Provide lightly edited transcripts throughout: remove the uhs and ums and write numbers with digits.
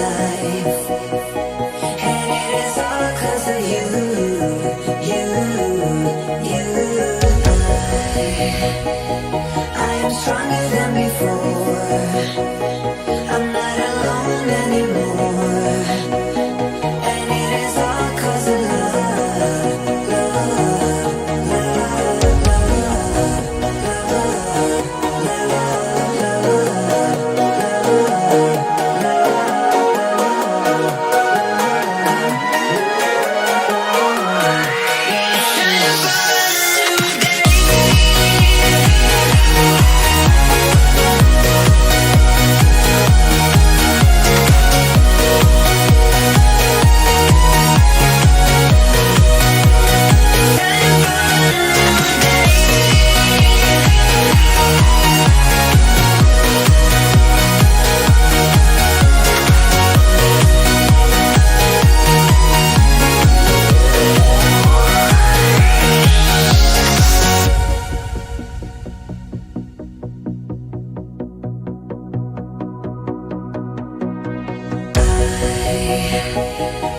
life, and it is all 'cause of you, you. I am stronger than before. I'm not alone anymore, and it is all 'cause of love, love, love,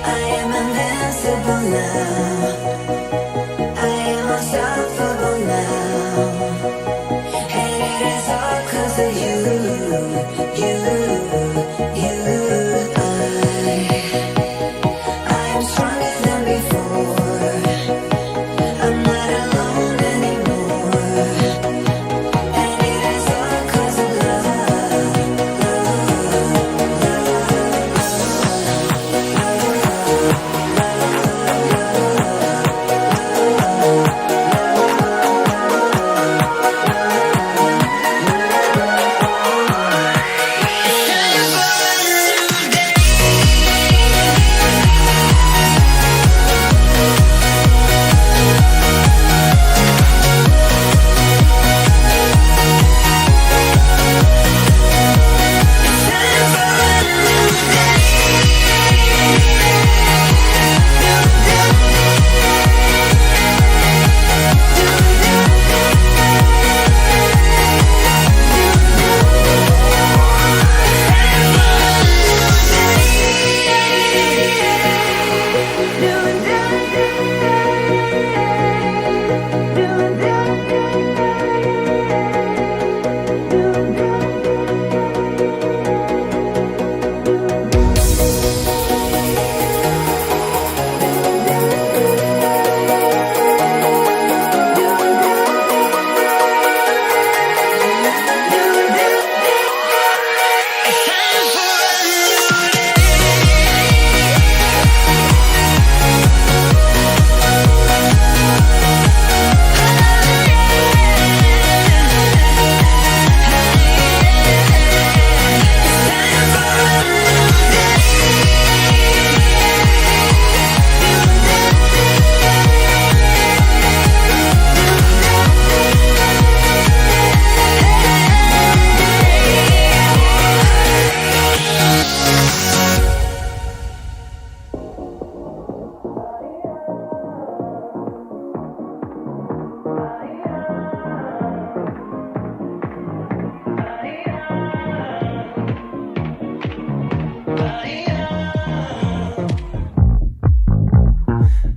I am invincible now. I am unstoppable now. And it is all 'cause of you, you. I am stronger than before. I'm not alone anymore. And it is all 'cause of love,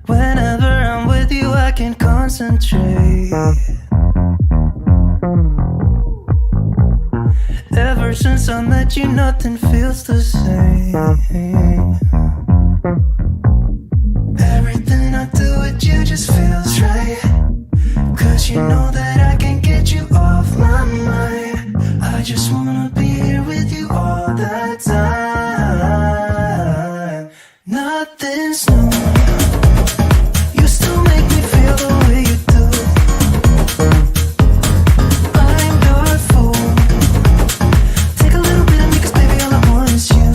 Whenever I'm with you, I can concentrate. Ever since I met you, nothing feels the same. Everything I do with you just feels right. 'Cause you know that I can get you off my mind. I just wanna be here with you all the time. Nothing's new. You still make me feel the way you do. I'm your fool. Take a little bit of me, 'cause baby all I want is you.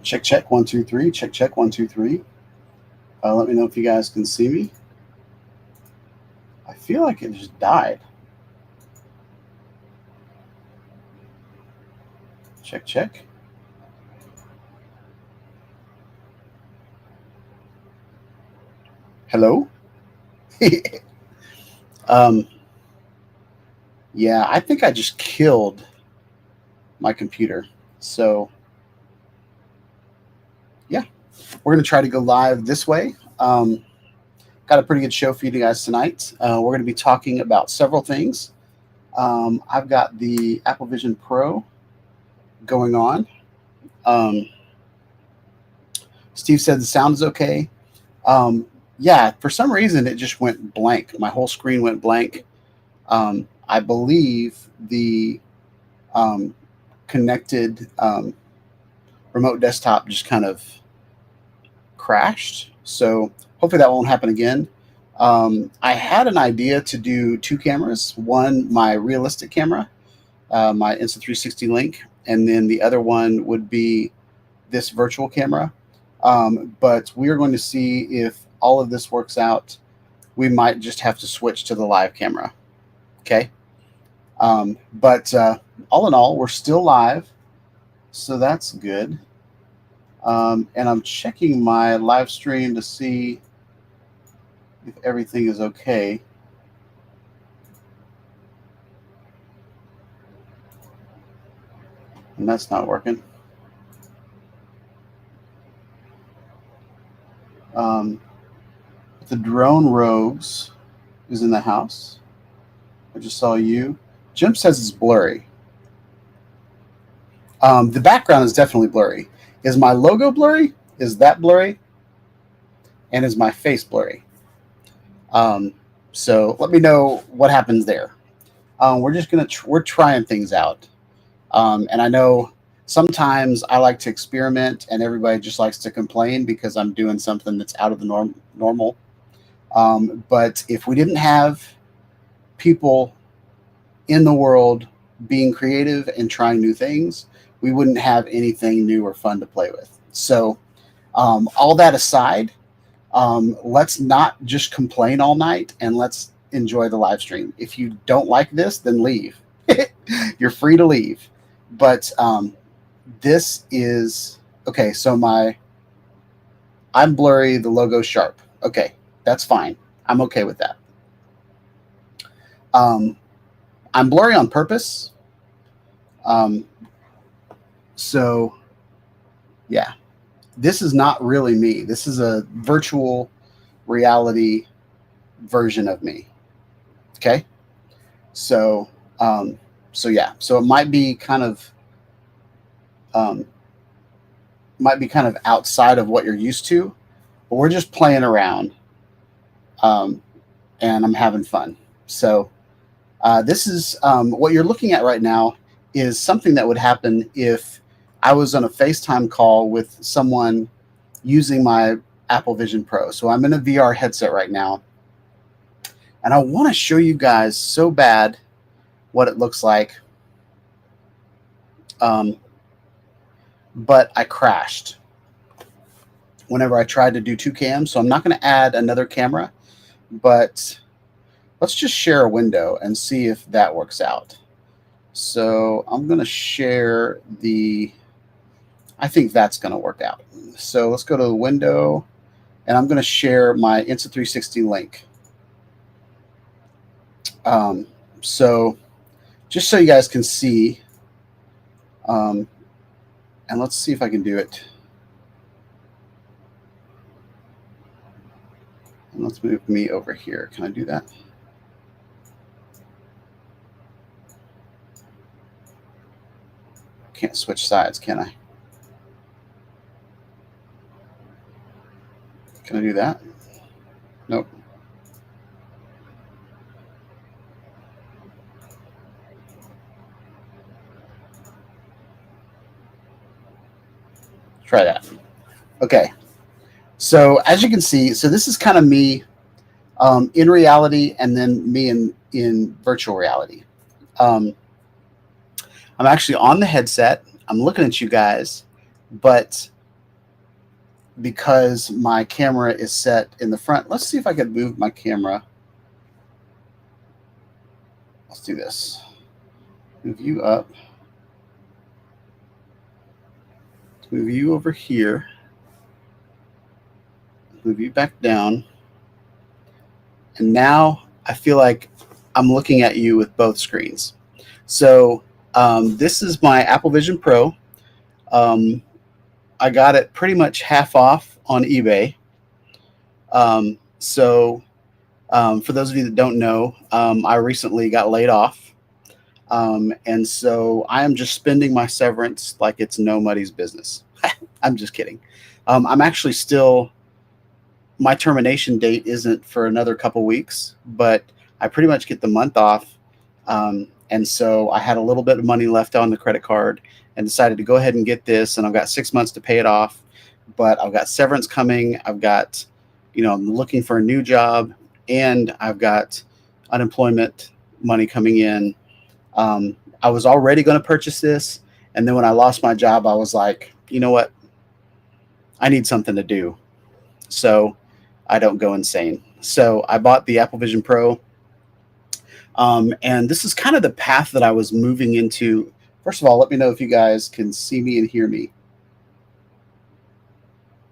Check, check, 1, 2, 3. Check, check, 1, 2, 3. Let me know if you guys can see me. I feel like it just died. Check, check. Hello? Yeah, I think I just killed my computer. So, yeah, we're going to try to go live this way. Got a pretty good show for you guys tonight. We're going to be talking about several things. I've got the Apple Vision Pro going on. Steve said the sound is okay. Yeah, for some reason it just went blank. My whole screen went blank. I believe the connected remote desktop just kind of crashed. So hopefully that won't happen again. I had an idea to do 2 cameras. One, my realistic camera, my Insta360 Link, and then the other one would be this virtual camera. But we are going to see if all of this works out. We might just have to switch to the live camera. Okay. But all in all, we're still live. So that's good. And I'm checking my live stream to see if everything is okay. And that's not working. The drone rogues is in the house. I just saw you. Jim says it's blurry. The background is definitely blurry. Is my logo blurry? Is that blurry? And is my face blurry? So let me know what happens there. We're trying things out. And I know sometimes I like to experiment and everybody just likes to complain because I'm doing something that's out of the normal. But if we didn't have people in the world being creative and trying new things, we wouldn't have anything new or fun to play with. So all that aside, let's not just complain all night and let's enjoy the live stream. If you don't like this, then leave. You're free to leave. But this is okay. So I'm blurry, the logo's sharp. Okay, that's fine. I'm okay with that. I'm blurry on purpose. So yeah, this is not really me. This is a virtual reality version of me. Okay. So, yeah, so it might be kind of outside of what you're used to, but we're just playing around, and I'm having fun. So, this is what you're looking at right now is something that would happen if I was on a FaceTime call with someone using my Apple Vision Pro. So I'm in a VR headset right now, and I want to show you guys so bad what it looks like. But I crashed whenever I tried to do 2 cams. So I'm not going to add another camera, but let's just share a window and see if that works out. So I'm going to share I think that's going to work out. So let's go to the window, and I'm going to share my Insta360 link. So just so you guys can see, and let's see if I can do it. And let's move me over here. Can I do that? Can't switch sides, can I? Can I do that? Nope. Try that. Okay. So as you can see, so this is kind of me in reality, and then me in virtual reality. I'm actually on the headset. I'm looking at you guys, but because my camera is set in the front. Let's see if I can move my camera. Let's do this. Move you up. Move you over here. Move you back down. And now I feel like I'm looking at you with both screens. So this is my Apple Vision Pro. I got it pretty much half off on eBay. For those of you that don't know, I recently got laid off. And so I am just spending my severance like it's nobody's business. I'm just kidding. I'm actually still, my termination date isn't for another couple weeks, but I pretty much get the month off. And so I had a little bit of money left on the credit card and decided to go ahead and get this. And I've got 6 months to pay it off, but I've got severance coming. I've got, I'm looking for a new job, and I've got unemployment money coming in. I was already going to purchase this. And then when I lost my job, I was like, you know what? I need something to do so I don't go insane. So I bought the Apple Vision Pro. And this is kind of the path that I was moving into. First of all, let me know if you guys can see me and hear me.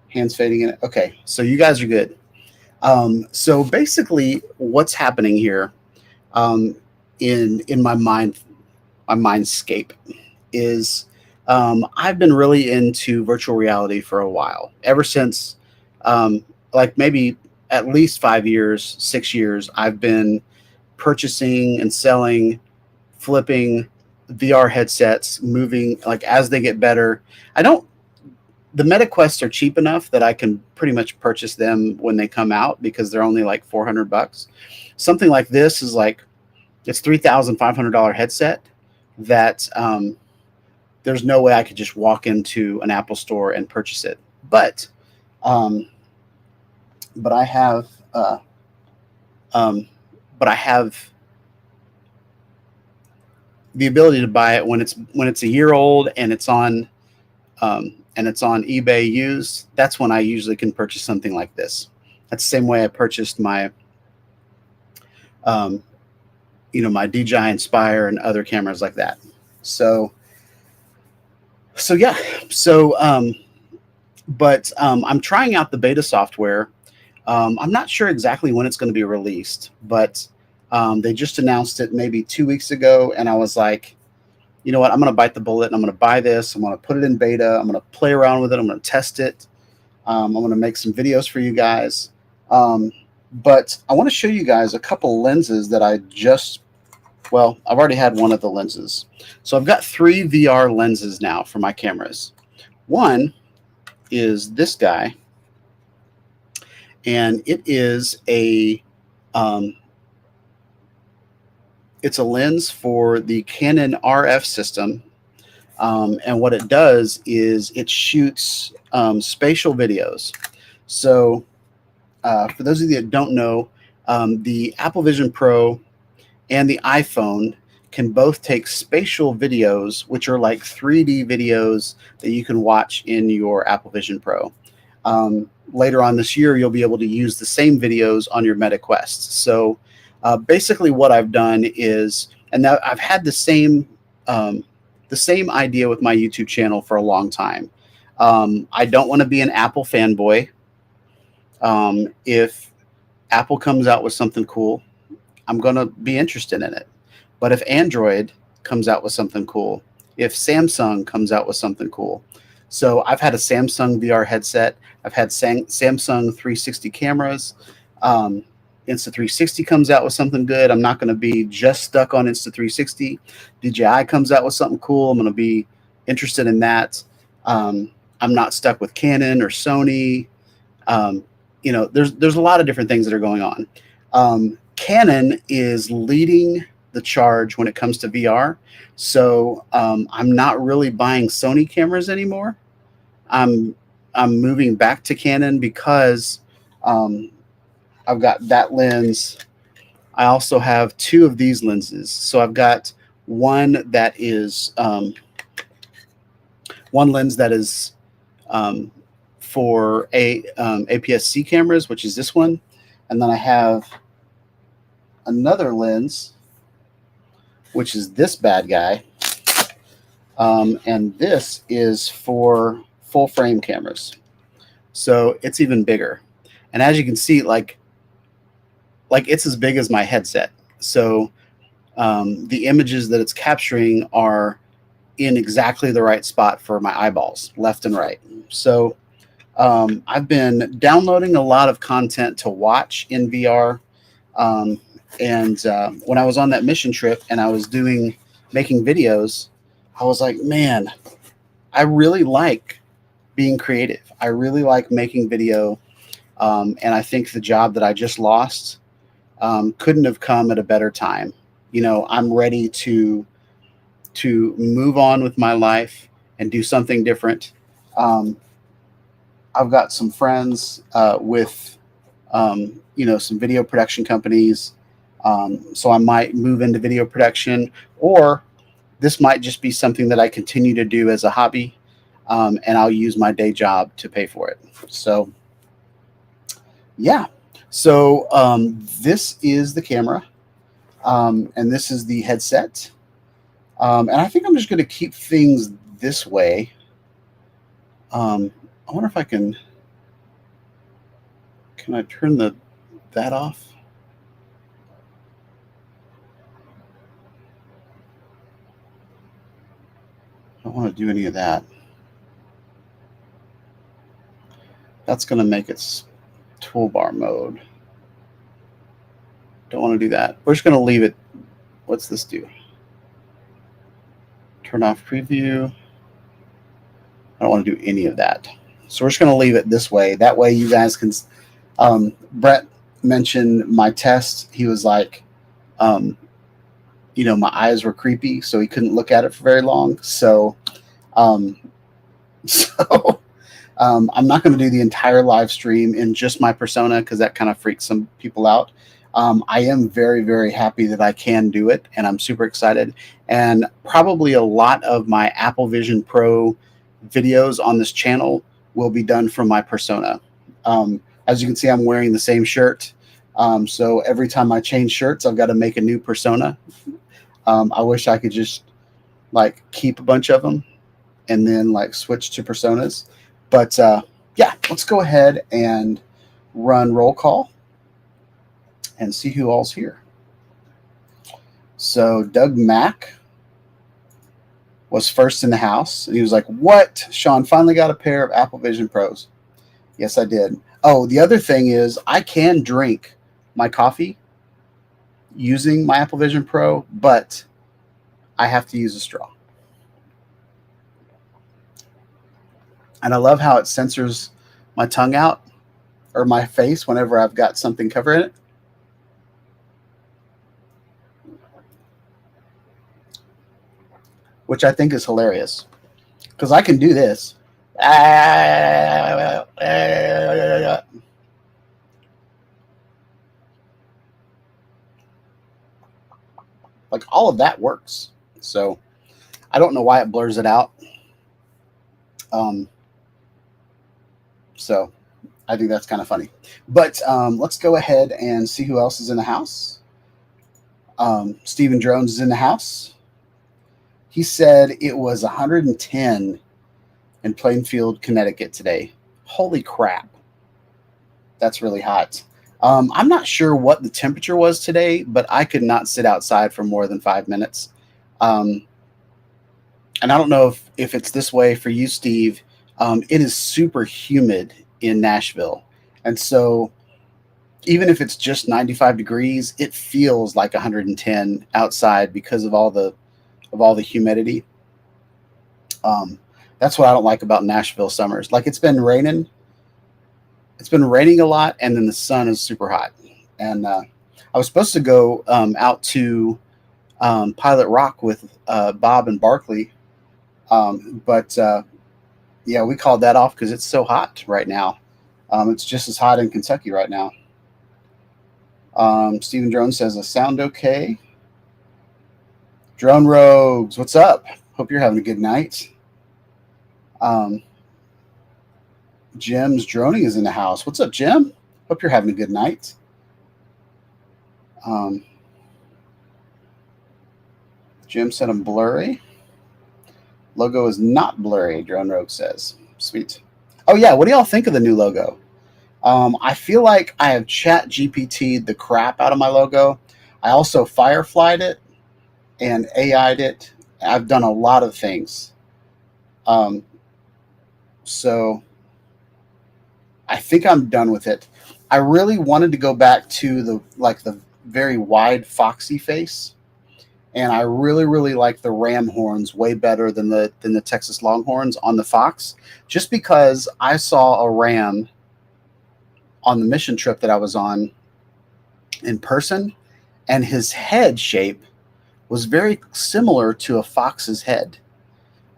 Hands fading in it. Okay, so you guys are good. So basically what's happening here in my mindscape is I've been really into virtual reality for a while, ever since like maybe at least 5 years, 6 years, I've been purchasing and selling, flipping VR headsets, moving, like as they get better. The MetaQuests are cheap enough that I can pretty much purchase them when they come out because they're only like $400. Something like this is like, it's $3,500 headset that there's no way I could just walk into an Apple store and purchase it. But I have the ability to buy it when it's a year old and it's on eBay used. That's when I usually can purchase something like this. That's the same way I purchased my my DJI Inspire and other cameras like that. So yeah. But I'm trying out the beta software. I'm not sure exactly when it's going to be released, but they just announced it maybe 2 weeks ago, and I was like, you know what? I'm going to bite the bullet, and I'm going to buy this. I'm going to put it in beta. I'm going to play around with it. I'm going to test it. I'm going to make some videos for you guys. But I want to show you guys a couple lenses that I've already had one of the lenses. So I've got 3 VR lenses now for my cameras. One is this guy, and it is it's a lens for the Canon RF system. And what it does is it shoots spatial videos. So for those of you that don't know, the Apple Vision Pro and the iPhone can both take spatial videos, which are like 3D videos that you can watch in your Apple Vision Pro. Later on this year, you'll be able to use the same videos on your MetaQuest. So basically what I've done is, and now I've had the same idea with my YouTube channel for a long time. I don't want to be an Apple fanboy. If Apple comes out with something cool, I'm going to be interested in it. But if Android comes out with something cool, if Samsung comes out with something cool. So I've had a Samsung VR headset. I've had Samsung 360 cameras. Insta360 comes out with something good. I'm not going to be just stuck on Insta360. DJI comes out with something cool. I'm going to be interested in that. I'm not stuck with Canon or Sony. There's a lot of different things that are going on. Canon is leading the charge when it comes to VR. So I'm not really buying Sony cameras anymore. I'm moving back to Canon because I've got that lens. I also have 2 of these lenses. So I've got one that is one lens that is for APS-C cameras, which is this one. And then I have another lens, which is this bad guy. And this is for full frame cameras. So it's even bigger. And as you can see, like it's as big as my headset. So the images that it's capturing are in exactly the right spot for my eyeballs, left and right. So I've been downloading a lot of content to watch in VR. And when I was on that mission trip and I was making videos, I was like, man, I really like being creative. I really like making video. And I think the job that I just lost couldn't have come at a better time. You know, I'm ready to move on with my life and do something different. I've got some friends with, some video production companies. So I might move into video production, or this might just be something that I continue to do as a hobby. And I'll use my day job to pay for it. So, yeah. So this is the camera, and this is the headset. And I think I'm just going to keep things this way. I wonder if I can I turn that off? I don't want to do any of that. That's going to make it toolbar mode. Don't want to do that. We're just going to leave it. What's this do? Turn off preview. I don't want to do any of that. So we're just going to leave it this way. That way you guys can, Brett mentioned my test. He was like, my eyes were creepy, so he couldn't look at it for very long. So, I'm not going to do the entire live stream in just my persona because that kind of freaks some people out. I am very, very happy that I can do it, and I'm super excited. And probably a lot of my Apple Vision Pro videos on this channel will be done from my persona. As you can see, I'm wearing the same shirt. So every time I change shirts, I've got to make a new persona. I wish I could just like keep a bunch of them and then like switch to personas. But yeah, let's go ahead and run roll call and see who all's here. So Doug Mack was first in the house, and he was like, what? Sean finally got a pair of Apple Vision Pros. Yes, I did. Oh, the other thing is I can drink my coffee using my Apple Vision Pro, but I have to use a straw. And I love how it censors my tongue out or my face whenever I've got something covering it. Which I think is hilarious because I can do this. Like all of that works. So I don't know why it blurs it out. So I think that's kind of funny. But let's go ahead and see who else is in the house. Stephen Drones is in the house. He said it was 110 in Plainfield, Connecticut today. Holy crap. That's really hot. I'm not sure what the temperature was today, but I could not sit outside for more than 5 minutes. And I don't know if it's this way for you, Steve. It is super humid in Nashville. And so even if it's just 95 degrees, it feels like 110 outside because of all the humidity. That's what I don't like about Nashville summers. Like it's been raining a lot, and then the sun is super hot. And I was supposed to go out to Pilot Rock with Bob and Barkley, but yeah, we called that off because it's so hot right now. It's just as hot in Kentucky right now. Stephen Drone says, "A sound okay?" Drone Rogues, what's up? Hope you're having a good night. Jim's droning is in the house. What's up, Jim? Hope you're having a good night. Jim said I'm blurry. Logo is not blurry, Drone Rogue says. Sweet. Oh, yeah. What do y'all think of the new logo? I feel like I have chat GPT'd the crap out of my logo. I also fireflied it and AI'd it. I've done a lot of things. So I think I'm done with it. I really wanted to go back to the very wide foxy face, and I really like the ram horns way better than the Texas Longhorns on the fox, just because I saw a ram on the mission trip that I was on in person, and his head shape was very similar to a fox's head.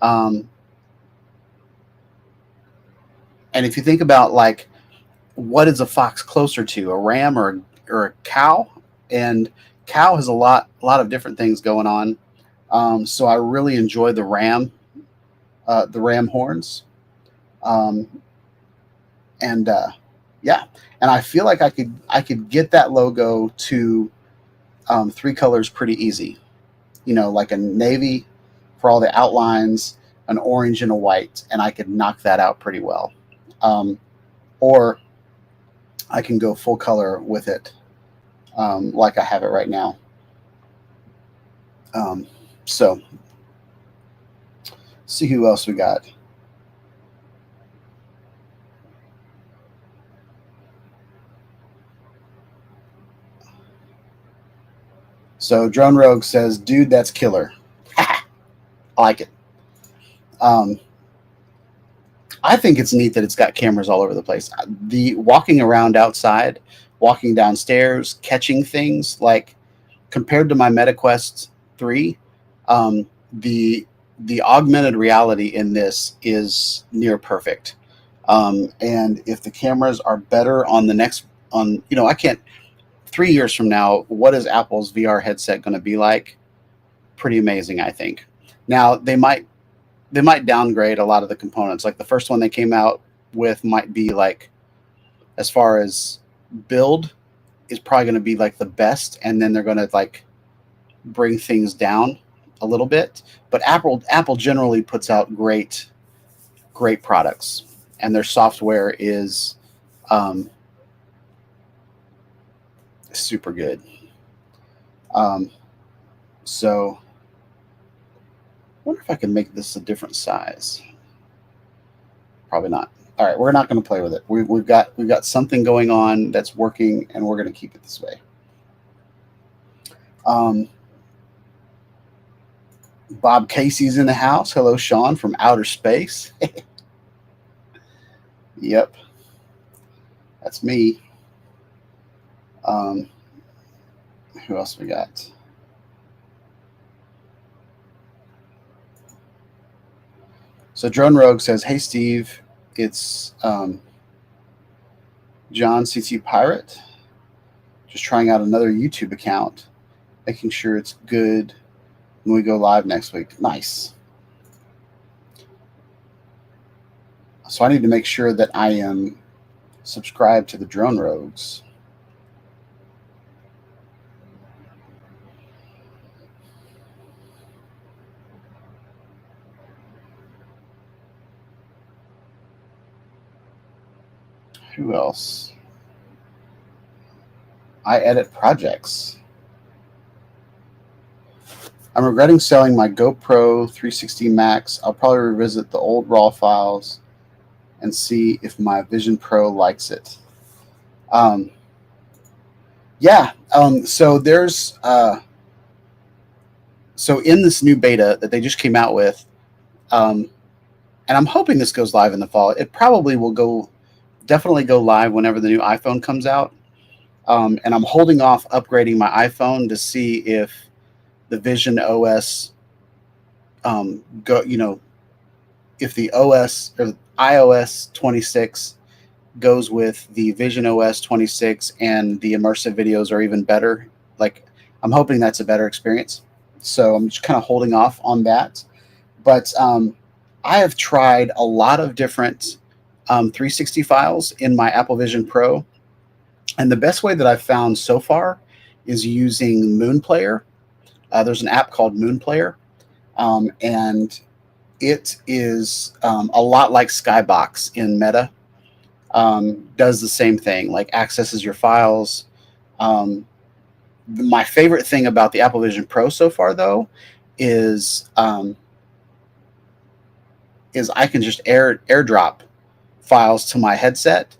And if you think about like what is a fox closer to, a ram or a cow, and cow has a lot of different things going on. So I really enjoy the ram horns, and yeah, and I feel like I could get that logo to 3 colors pretty easy. You know, like a navy for all the outlines, an orange and a white, and I could knock that out pretty well. Or I can go full color with it, like I have it right now. So, see who else we got. So, Drone Rogue says, dude, that's killer. I like it. I think it's neat that it's got cameras all over the place. The walking around outside, walking downstairs, catching things, like compared to my MetaQuest 3, the augmented reality in this is near perfect. And if the cameras are better on the next, I can't. 3 years from now, what is Apple's VR headset going to be like? Pretty amazing, I think. Now they might downgrade a lot of the components. Like the first one they came out with might be like, as far as build, is probably going to be like the best, and then they're going to like bring things down a little bit. But Apple generally puts out great products, and their software is super good. So I wonder if I can make this a different size. Probably not. All right, we're not going to play with it. We've got something going on that's working, and we're going to keep it this way. Bob Casey's in the house. Hello, Sean from outer space. Yep, that's me. Who else we got? So Drone Rogue says, "Hey Steve, it's John CT Pirate. Just trying out another YouTube account, making sure it's good when we go live next week." Nice. So I need to make sure that I am subscribed to the Drone Rogues. Who else? I edit projects. I'm regretting selling my GoPro 360 Max. I'll probably revisit the old RAW files and see if my Vision Pro likes it. Yeah. So there's so in this new beta that they just came out with, and I'm hoping this goes live in the fall. It probably will definitely go live whenever the new iPhone comes out. And I'm holding off upgrading my iPhone to see if the Vision OS if the OS or iOS 26 goes with the Vision OS 26 and the immersive videos are even better. Like, I'm hoping that's a better experience. So I'm just kind of holding off on that. But I have tried a lot of different 360 files in my Apple Vision Pro. And the best way that I've found so far is using Moon Player. There's an app called Moon Player, and it is a lot like Skybox in Meta. Does the same thing, like accesses your files. My favorite thing about the Apple Vision Pro so far, though, is I can just airdrop files to my headset.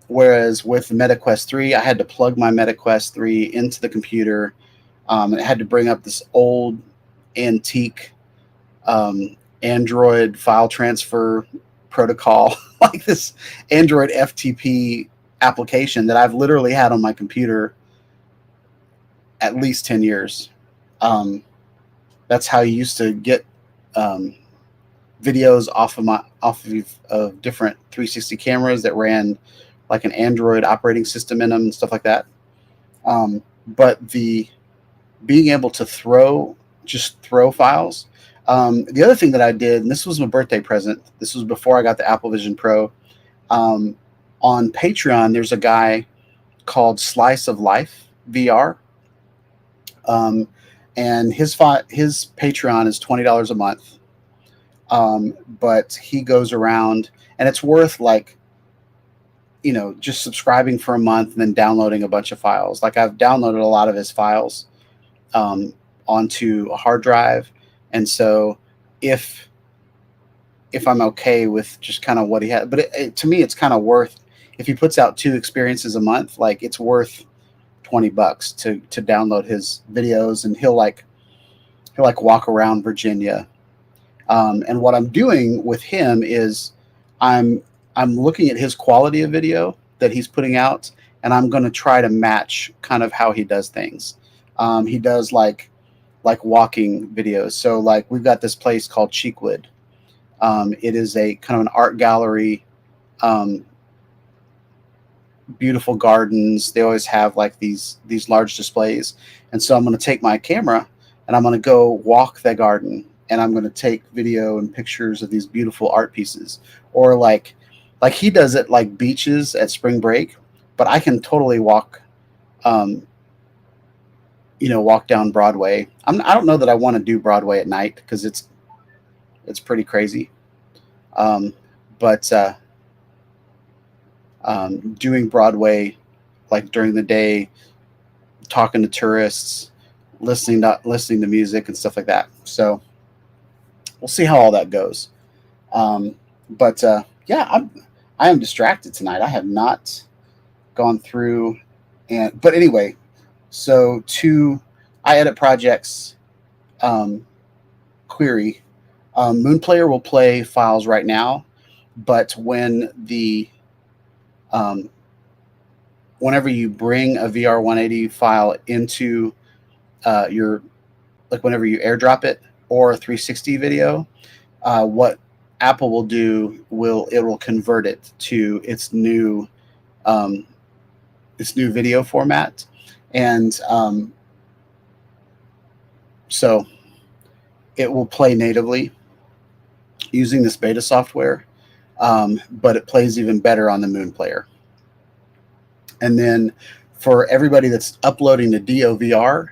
Whereas with the Meta Quest 3, I had to plug my Meta Quest 3 into the computer. It had to bring up this old antique Android file transfer protocol, like this Android FTP application that I've literally had on my computer at least 10 years. That's how you used to get videos off of different 360 cameras that ran like an Android operating system in them and stuff like that. But the being able to throw files. The other thing that I did, and this was my birthday present, this was before I got the Apple Vision Pro. On Patreon, there's a guy called Slice of Life VR. And his Patreon is $20 a month. But he goes around, and it's worth like, just subscribing for a month and then downloading a bunch of files. Like I've downloaded a lot of his files onto a hard drive. And so if I'm okay with just kind of what he had, but to me, it's kind of worth, if he puts out 2 experiences a month, like it's worth $20 to download his videos, and he'll walk around Virginia. And what I'm doing with him is I'm looking at his quality of video that he's putting out, and I'm going to try to match kind of how he does things. He does like walking videos. So like we've got this place called Cheekwood. It is a kind of an art gallery, beautiful gardens. They always have like these large displays. And so I'm going to take my camera and I'm going to go walk the garden, and I'm going to take video and pictures of these beautiful art pieces. Or like he does it like beaches at spring break, but I can totally walk down Broadway. I don't know that I want to do Broadway at night because it's pretty crazy. But doing Broadway like during the day, talking to tourists, listening to music and stuff like that. So we'll see how all that goes. But I am distracted tonight. I have not gone through but anyway, so I edit projects query. Moon Player will play files right now, but whenever you bring a VR 180 file into whenever you airdrop it or a 360 video, what Apple will do it will convert it to its new video format. And so it will play natively using this beta software, but it plays even better on the Moon Player. And then for everybody that's uploading to DOVR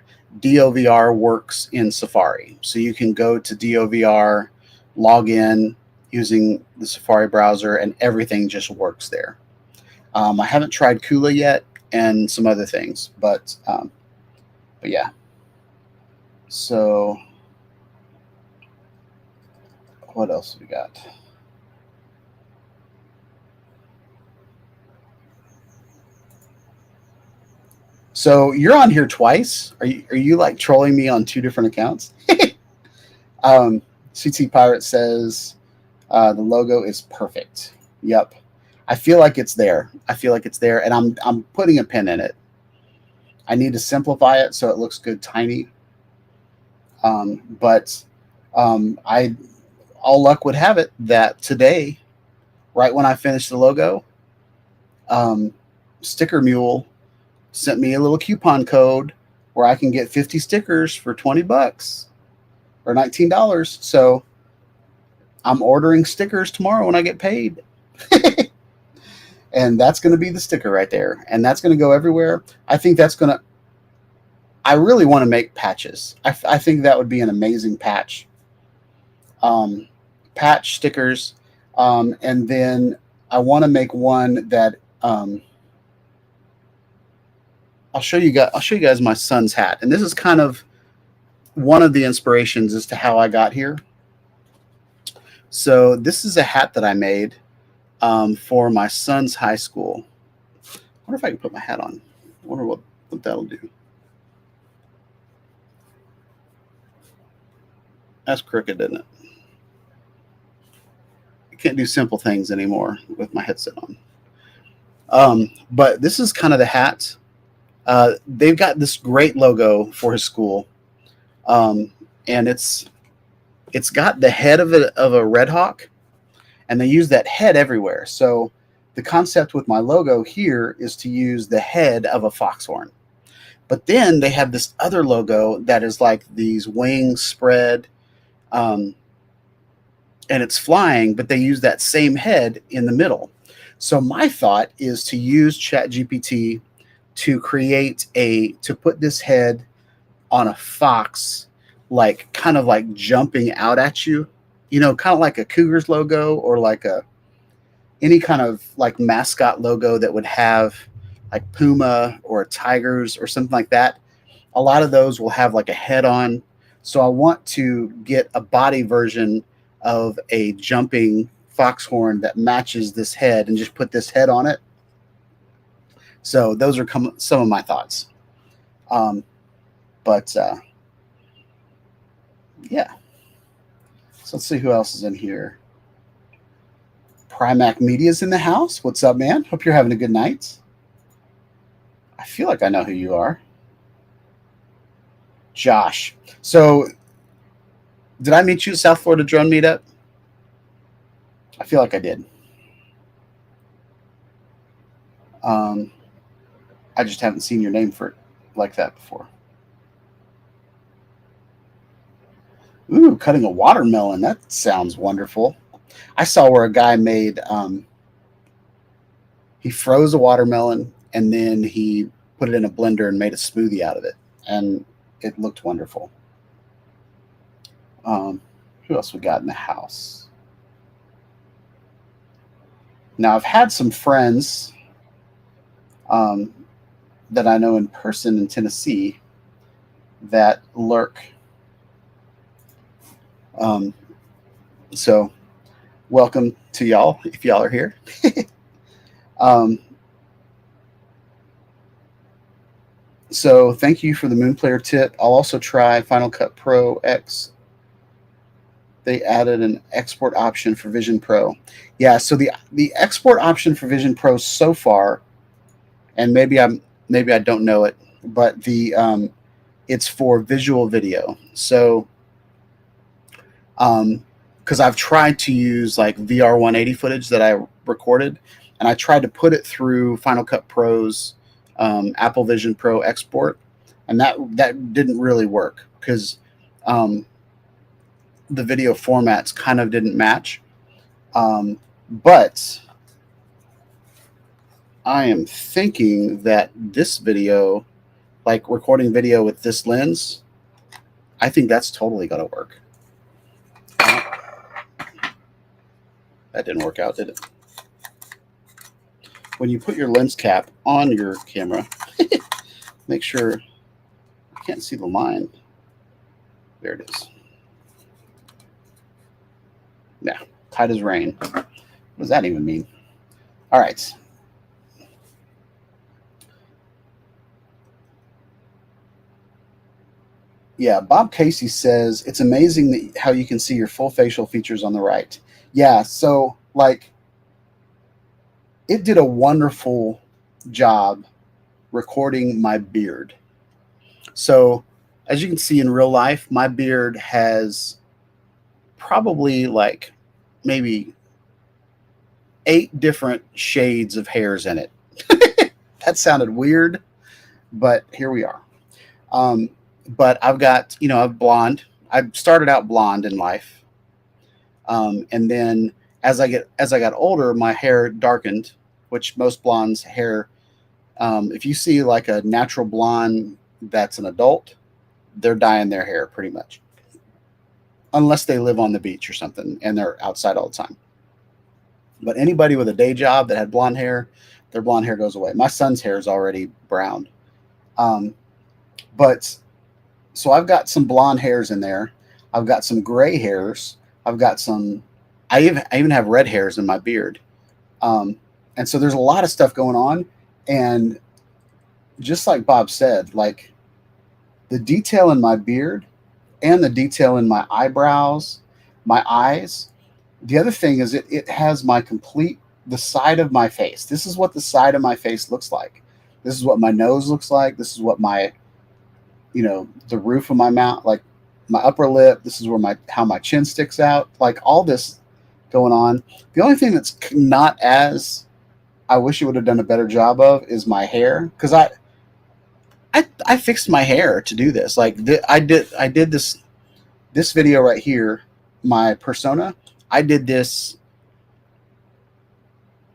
works in Safari. So you can go to DOVR, log in using the Safari browser, and everything just works there. I haven't tried Kula yet and some other things, but yeah. So what else have we got? So you're on here twice. Are you like trolling me on 2 different accounts? CT Pirate says the logo is perfect. Yep. I feel like it's there. And I'm putting a pin in it. I need to simplify it so it looks good tiny. But all luck would have it that today, right when I finished the logo, Sticker Mule sent me a little coupon code where I can get 50 stickers for $20 or $19. So I'm ordering stickers tomorrow when I get paid. And that's going to be the sticker right there. And that's going to go everywhere. I think that's going to, I really want to make patches. I think that would be an amazing patch. Um, Patch stickers. And then I want to make one that, I'll show you guys my son's hat. And this is kind of one of the inspirations as to how I got here. So this is a hat that I made for my son's high school. I wonder if I can put my hat on. I wonder what that'll do. That's crooked, isn't it? I can't do simple things anymore with my headset on. But this is kind of the hat. They've got this great logo for his school, and it's got the head of a red hawk, and they use that head everywhere. So the concept with my logo here is to use the head of a foxhorn. But then they have this other logo that is like these wings spread, and it's flying, but they use that same head in the middle. So my thought is to use ChatGPT to put this head on a fox, like kind of like jumping out at you, kind of like a Cougars logo, or like any kind of like mascot logo that would have like Puma or a Tigers or something like that. A lot of those will have like a head on. So I want to get a body version of a jumping foxhorn that matches this head and just put this head on it. So those are some of my thoughts. Yeah. So let's see who else is in here. Primac Media's in the house. What's up, man? Hope you're having a good night. I feel like I know who you are. Josh. So did I meet you at South Florida Drone Meetup? I feel like I did. I just haven't seen your name for like that before. Ooh, cutting a watermelon. That sounds wonderful. I saw where a guy made, he froze a watermelon and then he put it in a blender and made a smoothie out of it. And it looked wonderful. Who else we got in the house? Now, I've had some friends that I know in person in Tennessee that lurk. So welcome to y'all if y'all are here. So thank you for the Moon Player tip. I'll also try Final Cut Pro X. They added an export option for Vision Pro. Yeah, so the export option for Vision Pro so far, and maybe I don't know it, but it's for visual video. So because I've tried to use like VR 180 footage that I recorded, and I tried to put it through Final Cut Pro's Apple Vision Pro export, and that didn't really work because the video formats kind of didn't match. But I am thinking that this video, like recording video with this lens, I think that's totally going to work. That didn't work out, did it? When you put your lens cap on your camera, make sure, I can't see the line. There it is. Yeah, tight as rain. What does that even mean? All right. Yeah, Bob Casey says, it's amazing how you can see your full facial features on the right. Yeah, so like it did a wonderful job recording my beard. So as you can see in real life, my beard has probably like maybe 8 different shades of hairs in it. That sounded weird, but here we are. But I've got, I'm blonde. I started out blonde in life. And then As I got older, my hair darkened, which most blondes' hair. If you see like a natural blonde that's an adult, they're dyeing their hair pretty much, unless they live on the beach or something and they're outside all the time. But anybody with a day job that had blonde hair, their blonde hair goes away. My son's hair is already brown. Um, but so I've got some blonde hairs in there. I've got some gray hairs. I've got some, I even have red hairs in my beard. Um, and so there's a lot of stuff going on. And just like Bob said, like the detail in my beard and the detail in my eyebrows, my eyes. The other thing is it has my complete, the side of my face. This is what the side of my face looks like. This is what my nose looks like. This is what my, the roof of my mouth, like my upper lip. This is where how my chin sticks out. Like all this going on. The only thing that's not as I wish it would have done a better job of is my hair, because I fixed my hair to do this. Like I did this video right here, my persona. I did this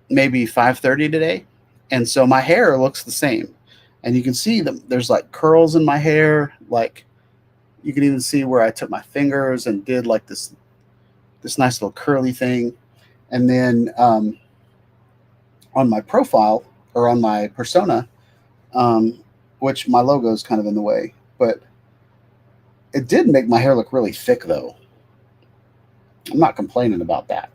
maybe 5:30 today, and so my hair looks the same, and you can see that there's like curls in my hair. Like you can even see where I took my fingers and did like this nice little curly thing, and then on my profile or on my persona, which my logo is kind of in the way, but it did make my hair look really thick though. I'm not complaining about that.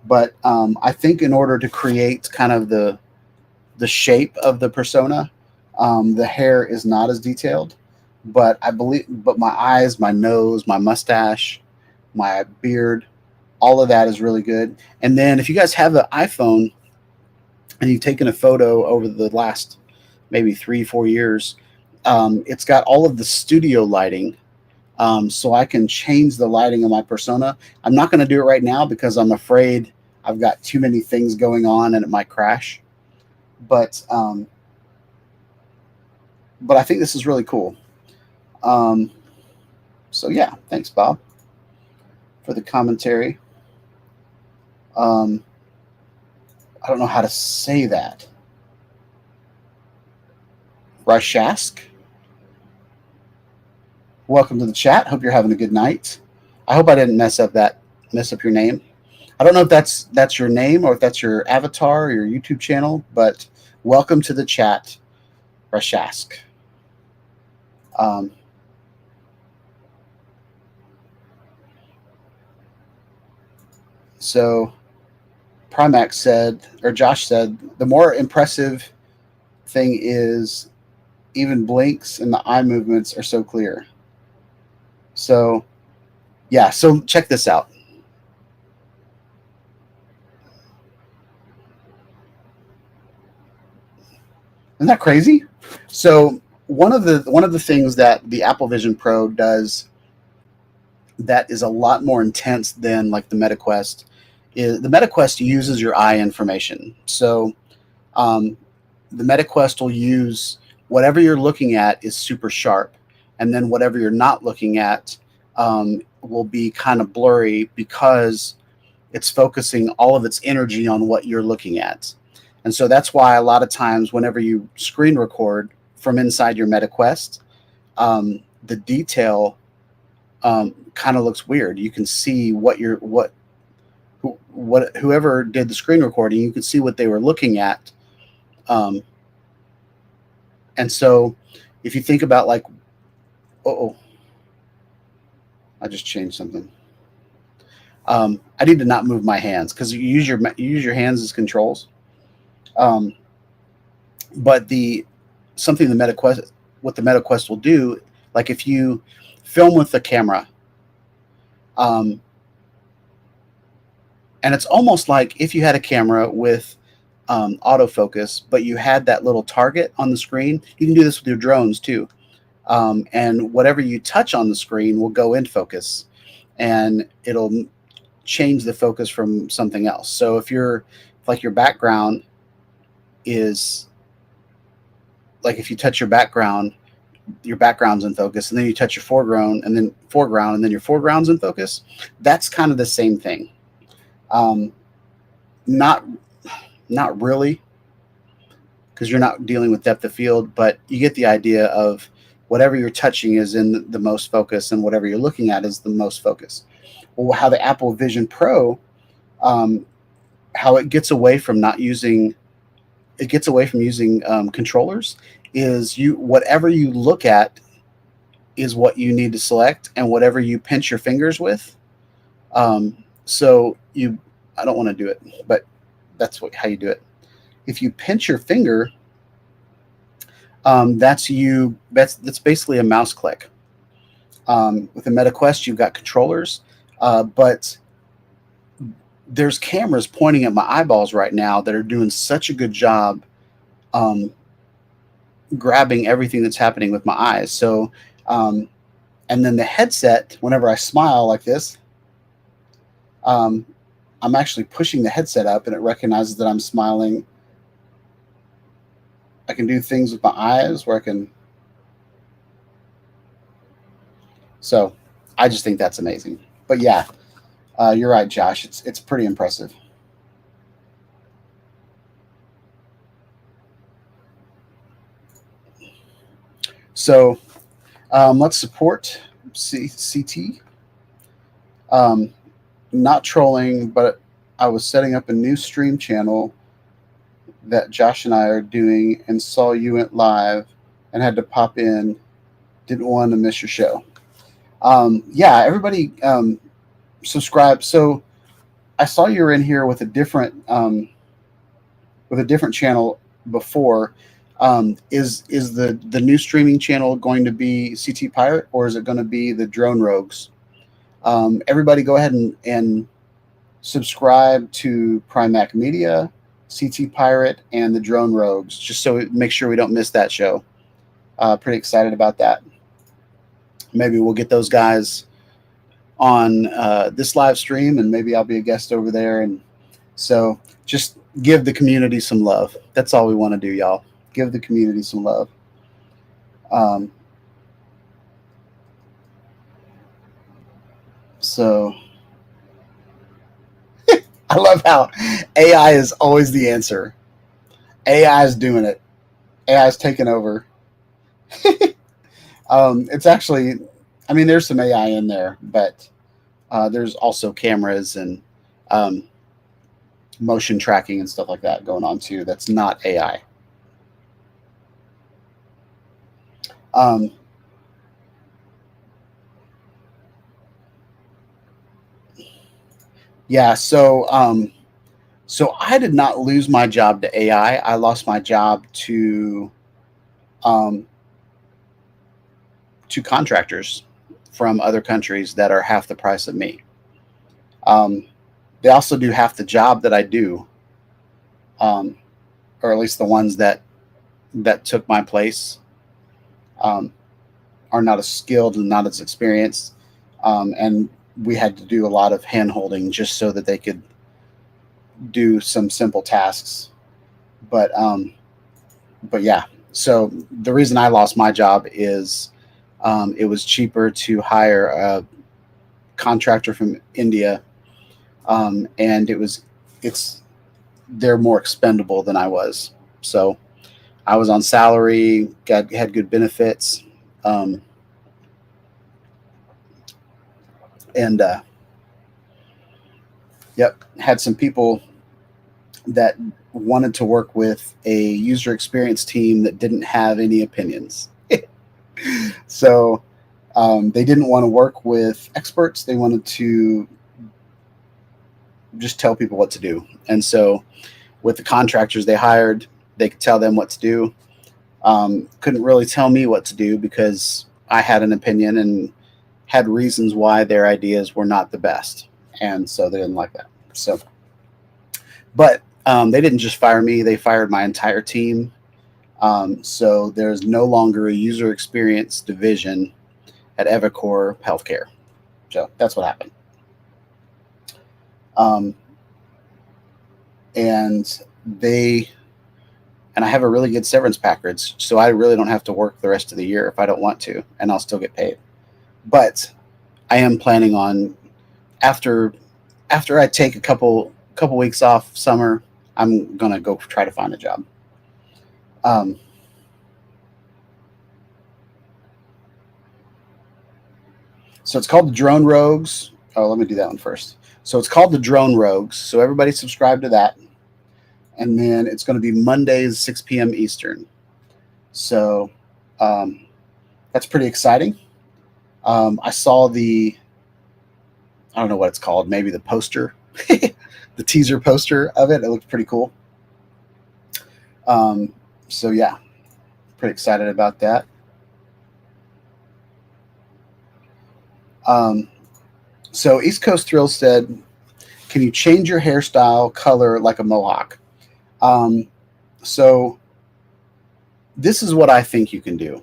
But I think in order to create kind of the shape of the persona, the hair is not as detailed. But but my eyes, my nose, my mustache, my beard, all of that is really good. And then if you guys have the iPhone and you've taken a photo over the last maybe 3-4 years, it's got all of the studio lighting. So I can change the lighting of my persona. I'm not going to do it right now because I'm afraid I've got too many things going on and it might crash. But I think this is really cool. So yeah, thanks, Bob, for the commentary. I don't know how to say that. Rashask. Welcome to the chat. Hope you're having a good night. I hope I didn't mess up your name. I don't know if that's your name or if that's your avatar or your YouTube channel, but welcome to the chat, Rashask. So Primax said, or Josh said, the more impressive thing is even blinks and the eye movements are so clear. So, yeah, so check this out. Isn't that crazy? So one of the things that the Apple Vision Pro does that is a lot more intense than like the MetaQuest is the MetaQuest uses your eye information. So the MetaQuest will use whatever you're looking at is super sharp, and then whatever you're not looking at will be kind of blurry because it's focusing all of its energy on what you're looking at. And so that's why a lot of times whenever you screen record from inside your MetaQuest, the detail kind of looks weird. You can see whoever did the screen recording, you can see what they were looking at. And so if you think about like, I just changed something. I need to not move my hands because you use your hands as controls. But what the MetaQuest will do, like if you film with the camera, and it's almost like if you had a camera with autofocus, but you had that little target on the screen. You can do this with your drones too. And whatever you touch on the screen will go into focus, and it'll change the focus from something else. So if your background is like, if you touch your background's in focus, and then you touch your foreground, and then your foreground's in focus. That's kind of the same thing. Um, not not really, because you're not dealing with depth of field, but you get the idea of whatever you're touching is in the most focus, and whatever you're looking at is the most focus. Well, how the Apple Vision Pro, um, how it gets away from not using it gets away from using controllers, is you whatever you look at is what you need to select, and whatever you pinch your fingers with. So you, I don't want to do it, but how you do it. If you pinch your finger, that's basically a mouse click. With the Meta Quest, you've got controllers, but there's cameras pointing at my eyeballs right now that are doing such a good job um, grabbing everything that's happening with my eyes. So, um, and then the headset, whenever I smile like this, um, I'm actually pushing the headset up, and it recognizes that I'm smiling. I can do things with my eyes where I can. So, I just think that's amazing. But yeah, you're right, Josh. It's pretty impressive. So let's support CT. Um, Not trolling, but I was setting up a new stream channel that Josh and I are doing, and saw you went live and had to pop in. Didn't want to miss your show. Yeah, everybody subscribe. So I saw you were in here with a different channel before. Is the new streaming channel going to be CT Pirate, or is it going to be the Drone Rogues? Everybody go ahead and subscribe to Primac Media, CT Pirate, and the Drone Rogues, just so make sure we don't miss that show. Pretty excited about that. Maybe we'll get those guys on this live stream, and maybe I'll be a guest over there. And so just give the community some love. That's all we want to do, y'all. Give the community some love. Um, so I love how AI is always the answer. AI is doing it. AI is taking over. It's actually, I mean, there's some AI in there, but there's also cameras and motion tracking and stuff like that going on too. That's not AI. Um, yeah. So I did not lose my job to AI. I lost my job um, to contractors from other countries that are half the price of me. Um, they also do half the job that I do, um, or at least the ones that took my place um, are not as skilled and not as experienced, and we had to do a lot of hand holding just so that they could do some simple tasks. But yeah, so the reason I lost my job is it was cheaper to hire a contractor from India, and it's they're more expendable than I was. So I was on salary, had good benefits, um, and yep, had some people that wanted to work with a user experience team that didn't have any opinions. So they didn't want to work with experts. They wanted to just tell people what to do. And so with the contractors they hired, they could tell them what to do. Couldn't really tell me what to do because I had an opinion and had reasons why their ideas were not the best. And so they didn't like that. So, but they didn't just fire me, they fired my entire team. So there's no longer a user experience division at Evercore Healthcare. So that's what happened. Um, and they and I have a really good severance package, so I really don't have to work the rest of the year if I don't want to, and I'll still get paid. But I am planning on, after after I take a couple weeks off summer, I'm gonna go try to find a job. Um, so it's called the Drone Rogues. Oh, let me do that one first. So it's called the Drone Rogues. So everybody subscribe to that, and then it's going to be Mondays 6 p.m. Eastern. So um, that's pretty exciting. I saw the I don't know what it's called, maybe the poster, the teaser poster of it. It looked pretty cool. Um, so yeah, pretty excited about that. Um, so East Coast Thrill said, "Can you change your hairstyle color like a mohawk?" Um, so this is what I think you can do.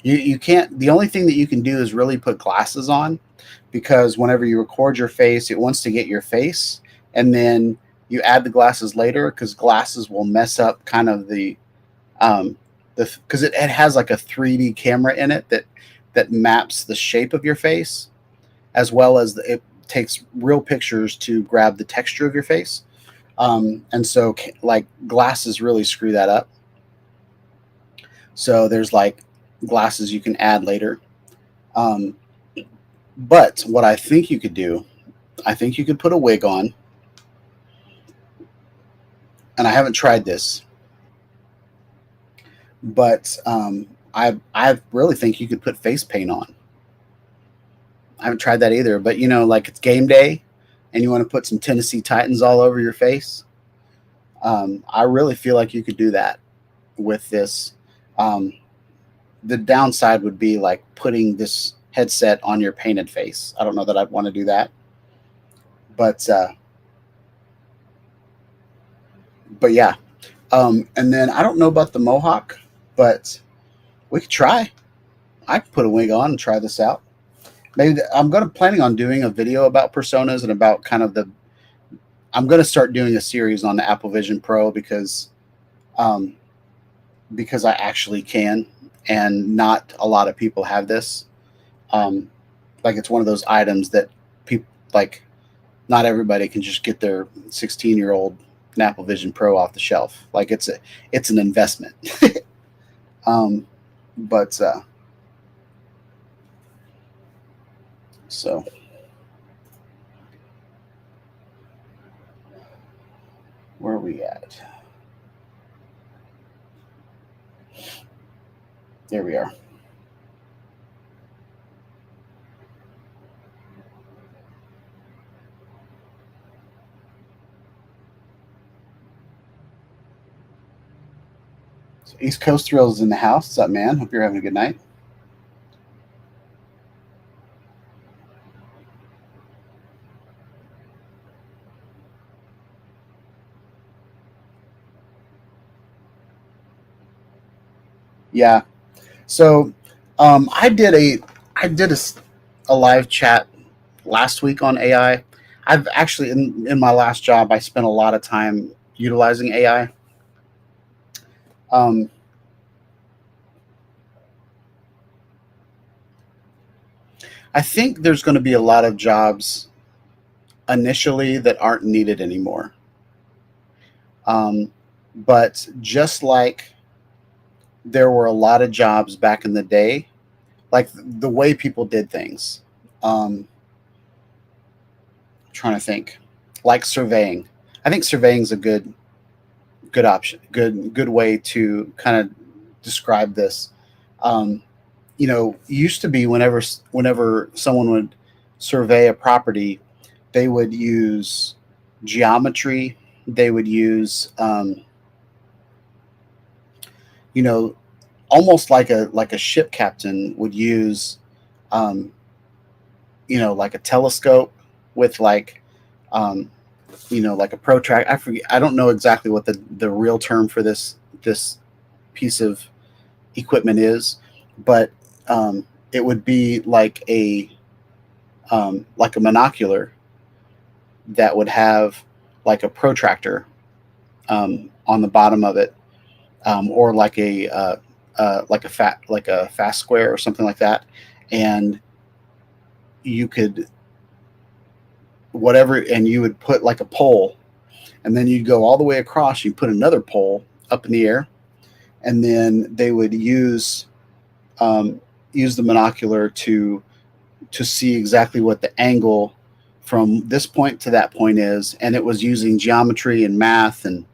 You can't. The only thing that you can do is really put glasses on, because whenever you record your face, it wants to get your face, and then you add the glasses later because glasses will mess up kind of um, because it has like a 3D camera in it that maps the shape of your face, as well as it takes real pictures to grab the texture of your face. And so like glasses really screw that up. So there's like glasses you can add later. Um, but what I think you could do, I think you could put a wig on, and I haven't tried this, but I really think you could put face paint on. I haven't tried that either, but like it's game day, and you want to put some Tennessee Titans all over your face. I really feel like you could do that with this. Um, the downside would be like putting this headset on your painted face. I don't know that I'd want to do that, but yeah. And then I don't know about the mohawk, but we could try. I could put a wig on and try this out. Maybe I'm going to planning on doing a video about personas and about kind of the. I'm going to start doing a series on the Apple Vision Pro um, because I actually can, and not a lot of people have this. Um, like it's one of those items that people like. Not everybody can just get their 16-year-old Apple Vision Pro off the shelf. Like it's an investment. um, but so where are we at? There we are. So East Coast Thrills is in the house. What's up, man? Hope you're having a good night. Yeah. So I did a live chat last week on AI. I've actually in my last job I spent a lot of time utilizing AI. Um, I think there's going to be a lot of jobs initially that aren't needed anymore. Um, but just like there were a lot of jobs back in the day, like the way people did things. Um, trying to think, like surveying. I think surveying is a good option, good way to kind of describe this. Um, used to be whenever someone would survey a property, they would use geometry. They would use you know almost like a ship captain would use um, like a telescope with um, like a protractor. I forget. I don't know exactly what the real term for this piece of equipment is, but it would be like a monocular that would have like a protractor on the bottom of it, or like a fast square or something like that, and you could whatever, and you would put like a pole, and then you'd go all the way across. You put another pole up in the air, and then they would use the monocular to see exactly what the angle from this point to that point is, and it was using geometry and math, and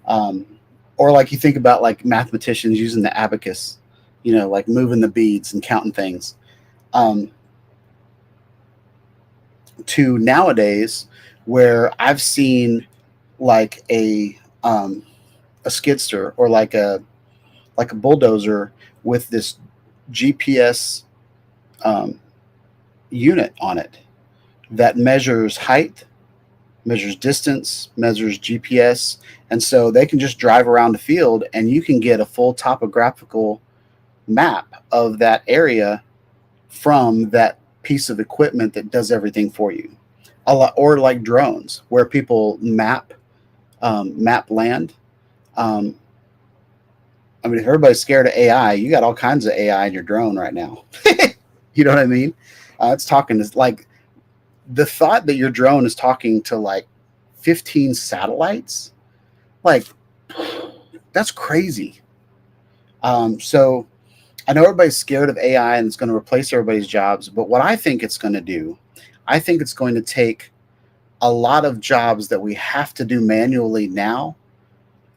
um, or like you think about like mathematicians using the abacus, like moving the beads and counting things. Um, to nowadays, where I've seen like a skidster or like a bulldozer with this GPS um, unit on it that measures height, measures distance, measures GPS. And so they can just drive around the field and you can get a full topographical map of that area from that piece of equipment that does everything for you. A lot, or like drones where people map land. Um, I mean, if everybody's scared of AI, you got all kinds of AI in your drone right now. You know what I mean? It's talking is like the thought that your drone is talking to like 15 satellites, like that's crazy. So I know everybody's scared of AI and it's going to replace everybody's jobs, but what I think it's going to do, I think it's going to take a lot of jobs that we have to do manually now.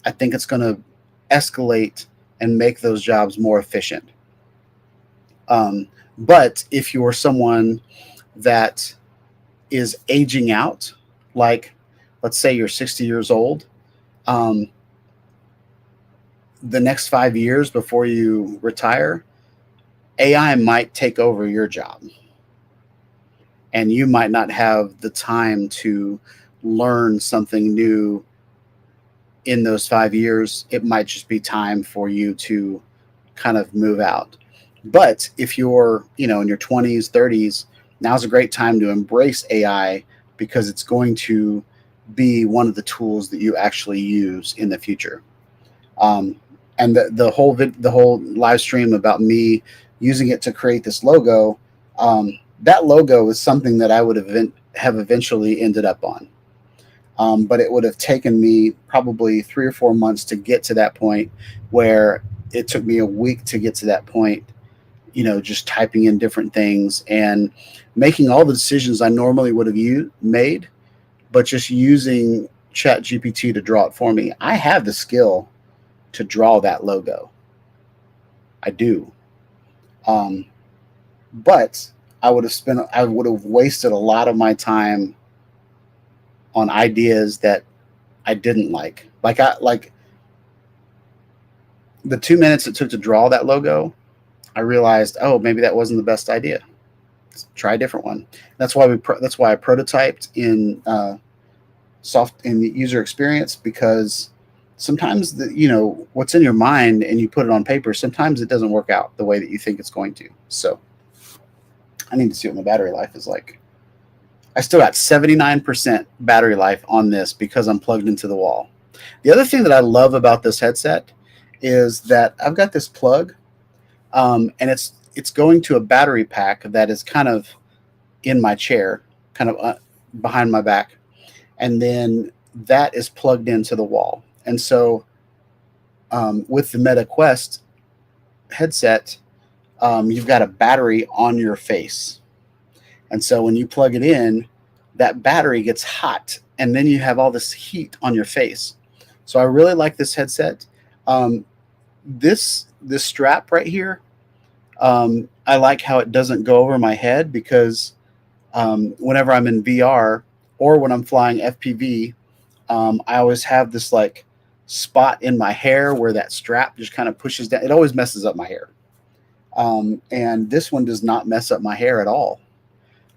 I think it's going to escalate and make those jobs more efficient. But if you're someone that is aging out, like let's say you're 60 years old, um, the next 5 years before you retire, AI might take over your job. And you might not have the time to learn something new in those 5 years. It might just be time for you to kind of move out. But if you're, in your 20s, 30s, now's a great time to embrace AI because it's going to be one of the tools that you actually use in the future. And the whole live stream about me using it to create this logo, that logo is something that I would have eventually ended up on. But it would have taken me probably 3 or 4 months to get to that point, where it took me a week to get to that point, just typing in different things and making all the decisions I normally would have made, but just using Chat GPT to draw it for me. I have the skill to draw that logo. I do. But I would have wasted a lot of my time on ideas that I didn't like. Like the 2 minutes it took to draw that logo, I realized, oh, maybe that wasn't the best idea. Let's try a different one. That's why I prototyped in in the user experience, because sometimes what's in your mind and you put it on paper, sometimes it doesn't work out the way that you think it's going to. So I need to see what my battery life is like. I still got 79% battery life on this because I'm plugged into the wall. The other thing that I love about this headset is that I've got this plug, and it's going to a battery pack that is kind of in my chair, kind of behind my back, and then that is plugged into the wall. And so with the Meta Quest headset, you've got a battery on your face. And so when you plug it in, that battery gets hot, and then you have all this heat on your face. So I really like this headset. This strap right here, I like how it doesn't go over my head, because whenever I'm in VR or when I'm flying FPV, I always have this like spot in my hair where that strap just kind of pushes down. It always messes up my hair. And this one does not mess up my hair at all.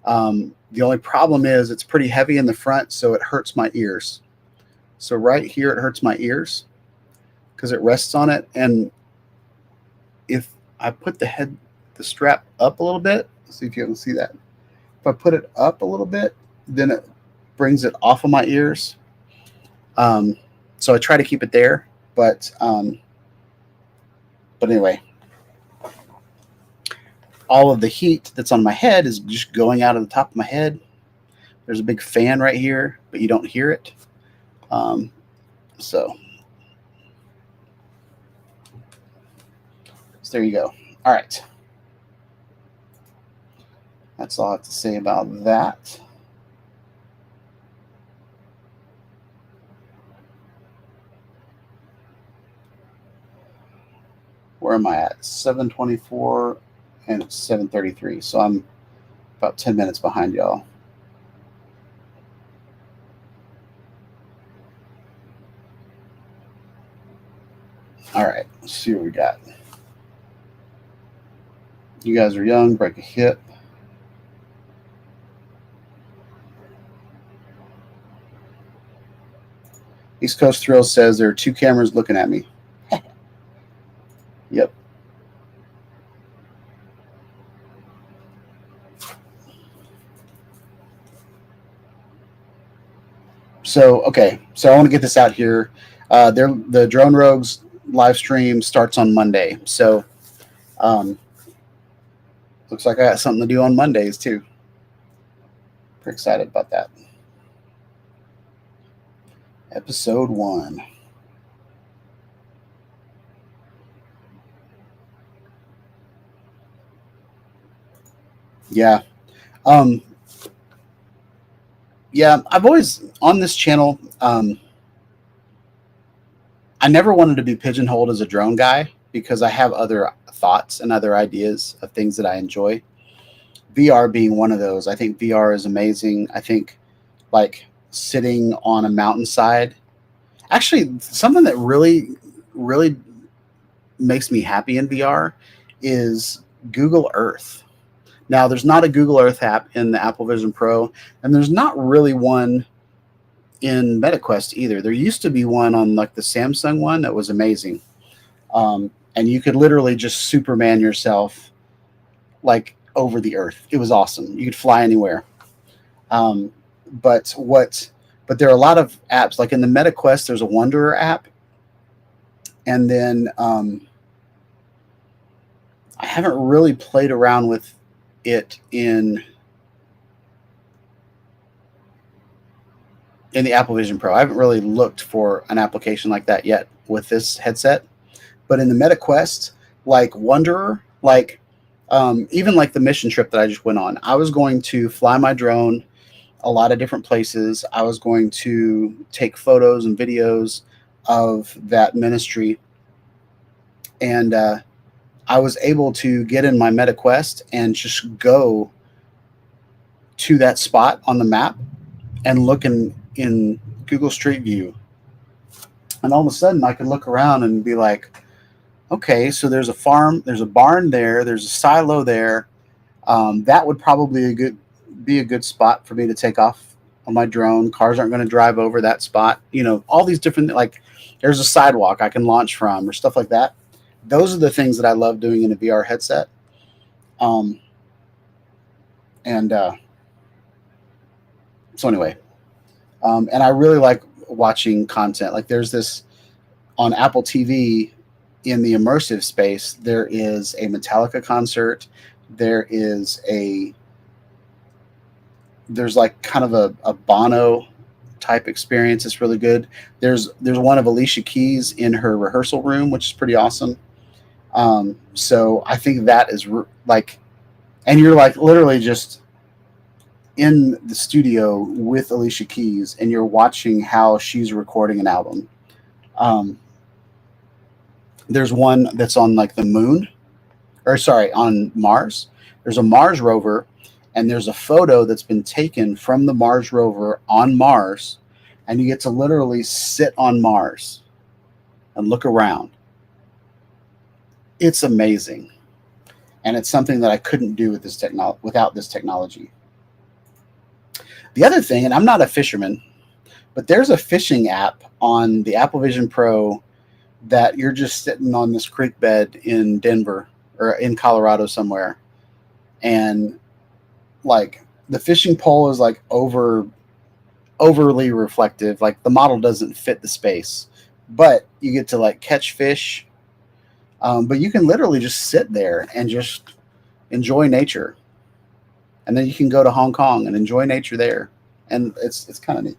The only problem is it's pretty heavy in the front, so it hurts my ears. So right here, it hurts my ears because it rests on it. And if I put the strap up a little bit, let's see if you can see that. If I put it up a little bit, then it brings it off of my ears. So I try to keep it there, but anyway, all of the heat that's on my head is just going out of the top of my head, There's a big fan right here, but you don't hear it. So there you go. All right. That's all I have to say about that. Where am I at? 7:24 and it's 7:33. So I'm about 10 minutes behind y'all. All right, let's see what we got. You guys are young, break a hip. East Coast Thrill says there are 2 cameras looking at me. Yep. So, okay. So I want to get this out here. The Drone Rogues live stream starts on Monday. So, looks like I got something to do on Mondays too. Pretty excited about that. Episode 1. Yeah. Yeah, I've always on this channel, I never wanted to be pigeonholed as a drone guy because I have other thoughts and other ideas of things that I enjoy. VR being one of those. I think VR is amazing. I think like sitting on a mountainside. Actually, something that really, really makes me happy in VR is Google Earth. Now, there's not a Google Earth app in the Apple Vision Pro, and there's not really one in MetaQuest either. There used to be one on like the Samsung one that was amazing. And you could literally just Superman yourself like over the earth. It was awesome. You could fly anywhere. But there are a lot of apps like in the MetaQuest, there's a Wanderer app. And then I haven't really played around with it in the Apple Vision Pro. I haven't really looked for an application like that yet with this headset. But in the MetaQuest, like Wanderer, like even like the mission trip that I just went on, I was going to fly my drone a lot of different places. I was going to take photos and videos of that ministry. And I was able to get in my MetaQuest and just go to that spot on the map and look in Google Street View. And all of a sudden I could look around and be like, okay, so there's a farm, there's a barn there, there's a silo there. That would probably be a good spot for me to take off on my drone. Cars aren't going to drive over that spot. You know, all these different, like there's a sidewalk I can launch from or stuff like that. Those are the things that I love doing in a VR headset. So anyway, and I really like watching content. Like there's this on Apple TV in the immersive space. There is a Metallica concert. There's like kind of a Bono type experience. It's really good. There's one of Alicia Keys in her rehearsal room, which is pretty awesome. So I think that is like, and you're like literally just in the studio with Alicia Keys and you're watching how she's recording an album. There's one that's on like the moon, or sorry, on Mars. There's a Mars rover and there's a photo that's been taken from the Mars rover on Mars, and you get to literally sit on Mars and look around. It's amazing. And it's something that I couldn't do with this without this technology. The other thing, and I'm not a fisherman, but there's a fishing app on the Apple Vision Pro that you're just sitting on this creek bed in Denver or in Colorado somewhere. And like the fishing pole is like overly reflective. Like the model doesn't fit the space, but you get to like catch fish. But you can literally just sit there and just enjoy nature. And then you can go to Hong Kong and enjoy nature there. and it's kind of neat.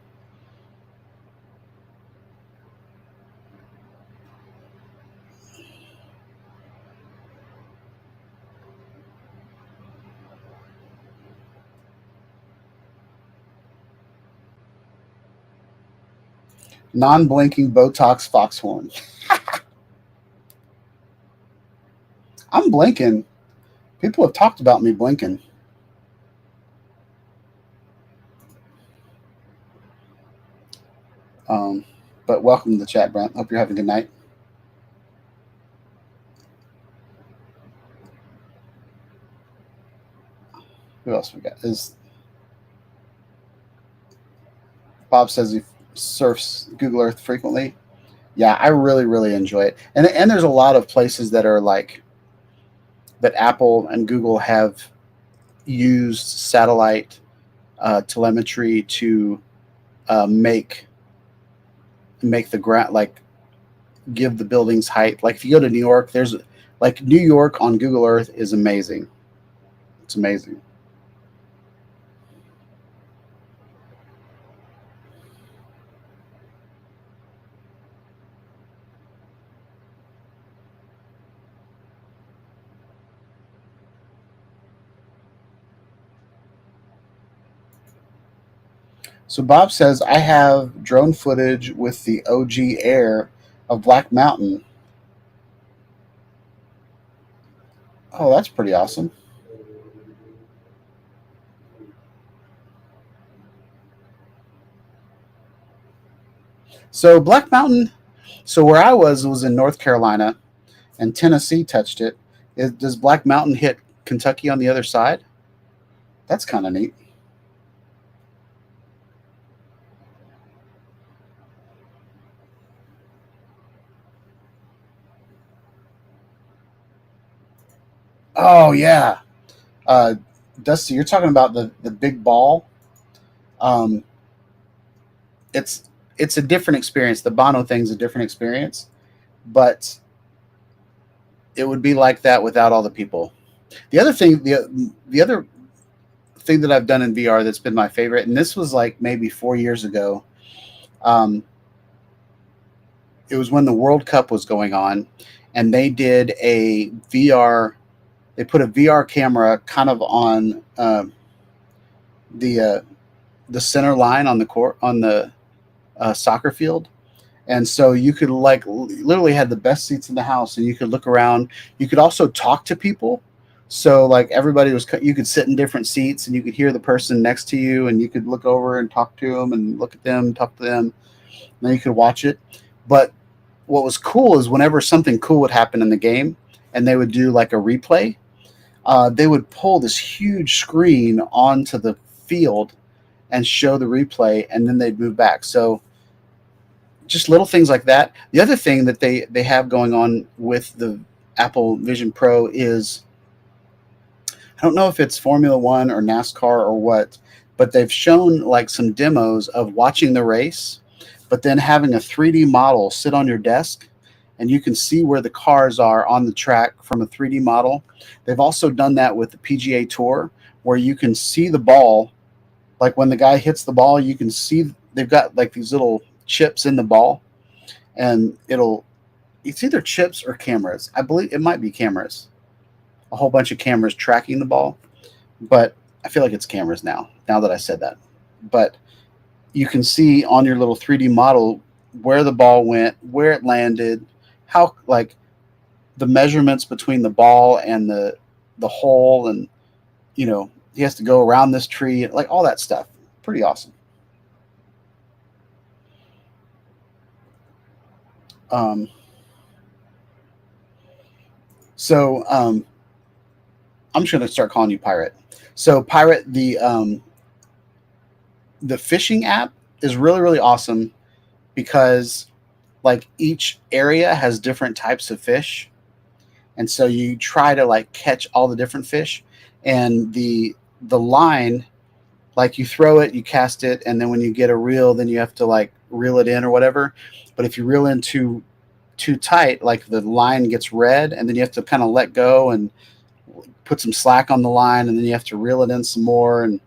Non-blinking Botox foxhorn. I'm blinking. People have talked about me blinking. Um, but welcome to the chat, Brent. Hope you're having a good night. Who else we got? Is Bob says he surfs Google Earth frequently. Yeah, I really, really enjoy it. And there's a lot of places that are like that Apple and Google have used satellite telemetry to make the ground like give the buildings height. Like if you go to New York, there's like New York on Google Earth is amazing. It's amazing. So Bob says I have drone footage with the OG Air of Black Mountain. Oh, that's pretty awesome. So Black Mountain. So where I was in North Carolina, and Tennessee touched it. Does Black Mountain hit Kentucky on the other side? That's kind of neat. Oh yeah, uh, Dusty, you're talking about the big ball. Um, it's it's a different experience. The Bono thing's a different experience, but it would be like that without all the people. The other thing that I've done in VR that's been my favorite, and this was like maybe 4 years ago. Um, it was when the World Cup was going on, and they did a VR. They put a VR camera kind of on the uh, the center line on the court on the soccer field, and so you could like literally had the best seats in the house, and you could look around. You could also talk to people. So like everybody was, you could sit in different seats, and you could hear the person next to you, and you could look over and talk to them, and look at them, talk to them. And then you could watch it. But what was cool is whenever something cool would happen in the game, and they would do like a replay, they would pull this huge screen onto the field and show the replay, and then they'd move back. So just little things like that. The other thing that they have going on with the Apple Vision Pro is, I don't know if it's Formula One or NASCAR or what, but they've shown like some demos of watching the race, but then having a 3D model sit on your desk, and you can see where the cars are on the track from a 3D model. They've also done that with the PGA Tour, where you can see the ball. Like when the guy hits the ball, you can see they've got like these little chips in the ball, and it's either chips or cameras. I believe it might be cameras. A whole bunch of cameras tracking the ball, but I feel like it's cameras now that I said that. But you can see on your little 3D model where the ball went, where it landed, how like the measurements between the ball and the hole, and he has to go around this tree, like all that stuff. Pretty awesome. Um, so I'm just going to start calling you Pirate. So Pirate, the fishing app is really, really awesome because like each area has different types of fish, and so you try to like catch all the different fish, and the line, like you throw it, you cast it, and then when you get a reel, then you have to like reel it in or whatever. But if you reel in too tight, like the line gets red, and then you have to kind of let go and put some slack on the line, and then you have to reel it in some more. And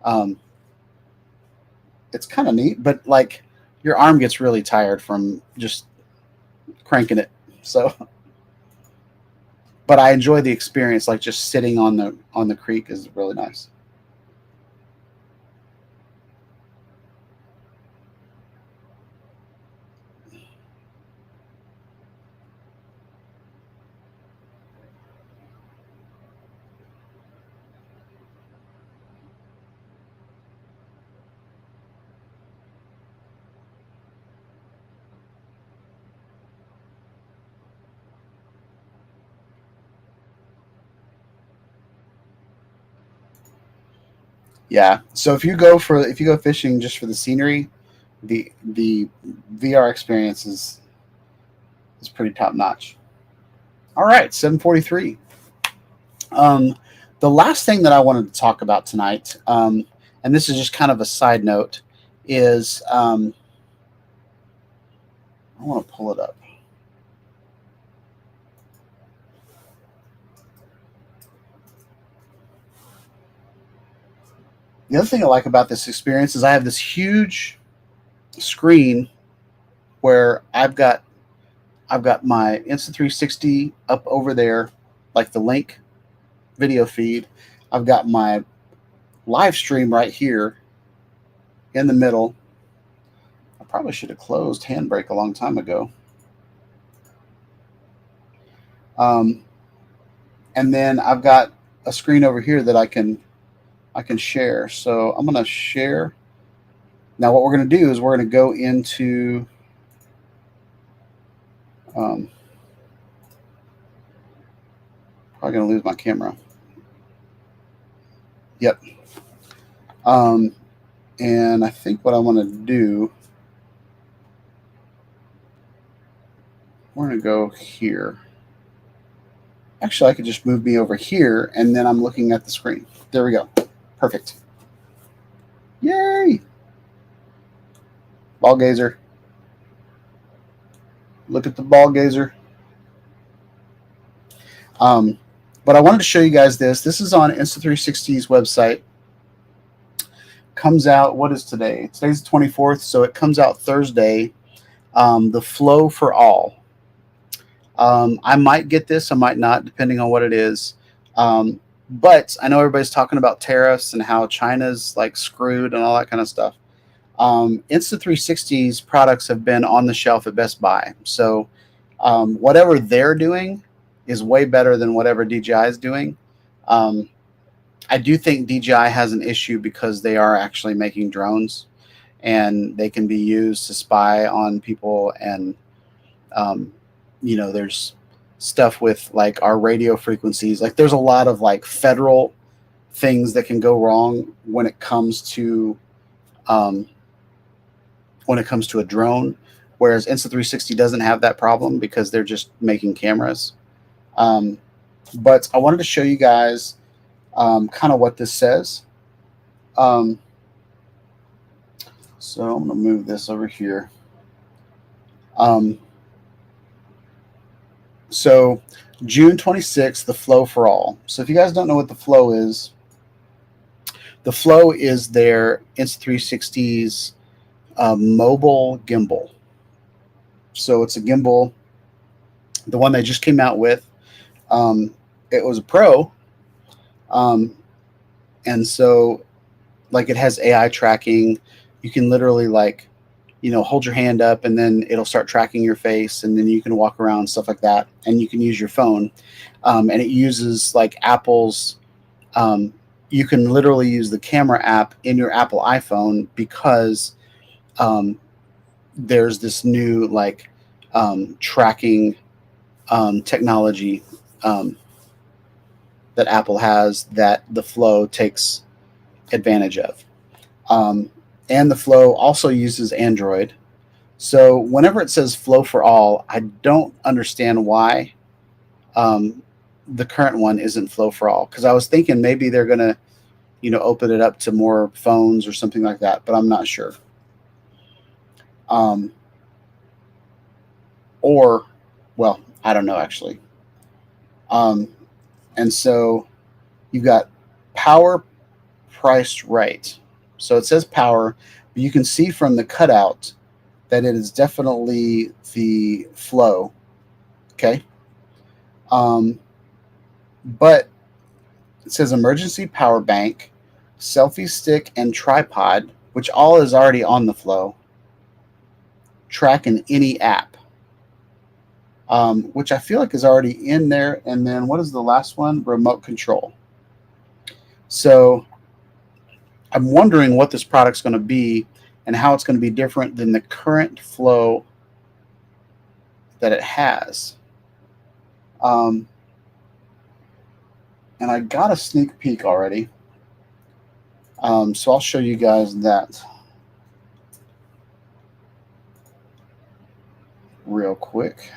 um, it's kind of neat, but like your arm gets really tired from just cranking it. So, but I enjoy the experience. Like just sitting on the creek is really nice. Yeah. So if you go fishing just for the scenery, the VR experience is pretty top notch. All right, 7:43. Um, the last thing that I wanted to talk about tonight, and this is just kind of a side note, is I want to pull it up. The other thing I like about this experience is I have this huge screen where I've got my Insta360 up over there, like the link video feed. I've got my live stream right here in the middle. I probably should have closed Handbrake a long time ago. Um, and then I've got a screen over here that I can share. So I'm gonna share. Now what we're gonna do is we're gonna go into um, probably gonna lose my camera. Yep. Um, and I think what I want to do, we're gonna go here. Actually, I could just move me over here, and then I'm looking at the screen. There we go. Perfect. Yay! Ball gazer. Look at the ball gazer. But I wanted to show you guys this. This is on Insta360's website. Comes out, what is today? Today's the 24th, so it comes out Thursday. The Flow for All. I might get this, I might not, depending on what it is. But I know everybody's talking about tariffs and how China's like screwed and all that kind of stuff. Insta360's products have been on the shelf at Best Buy. So whatever they're doing is way better than whatever DJI is doing. I do think DJI has an issue because they are actually making drones and they can be used to spy on people. And, there's stuff with like our radio frequencies. Like there's a lot of like federal things that can go wrong when it comes to a drone, whereas Insta360 doesn't have that problem because they're just making cameras. But I wanted to show you guys kind of what this says. So I'm going to move this over here. So June 26th, the Flow for All. So if you guys don't know what the Flow is their Insta360's mobile gimbal. So it's a gimbal, the one they just came out with. It was a Pro, and so like it has AI tracking. You can literally like, hold your hand up and then it'll start tracking your face, and then you can walk around, stuff like that, and you can use your phone. And it uses like Apple's. You can literally use the camera app in your Apple iPhone because there's this new like tracking technology that Apple has that the Flow takes advantage of. And the Flow also uses Android. So whenever it says Flow for All, I don't understand why the current one isn't Flow for All. Because I was thinking maybe they're going to, open it up to more phones or something like that, but I'm not sure. Or, well, I don't know actually. And so you've got power priced right. So it says power, But you can see from the cutout that it is definitely the Flow. Okay. But it says emergency power bank, selfie stick, and tripod, which all is already on the Flow. Track in any app, which I feel like is already in there. And then what is the last one? Remote control. So I'm wondering what this product's going to be and how it's going to be different than the current Flow that it has. And I got a sneak peek already. So I'll show you guys that real quick.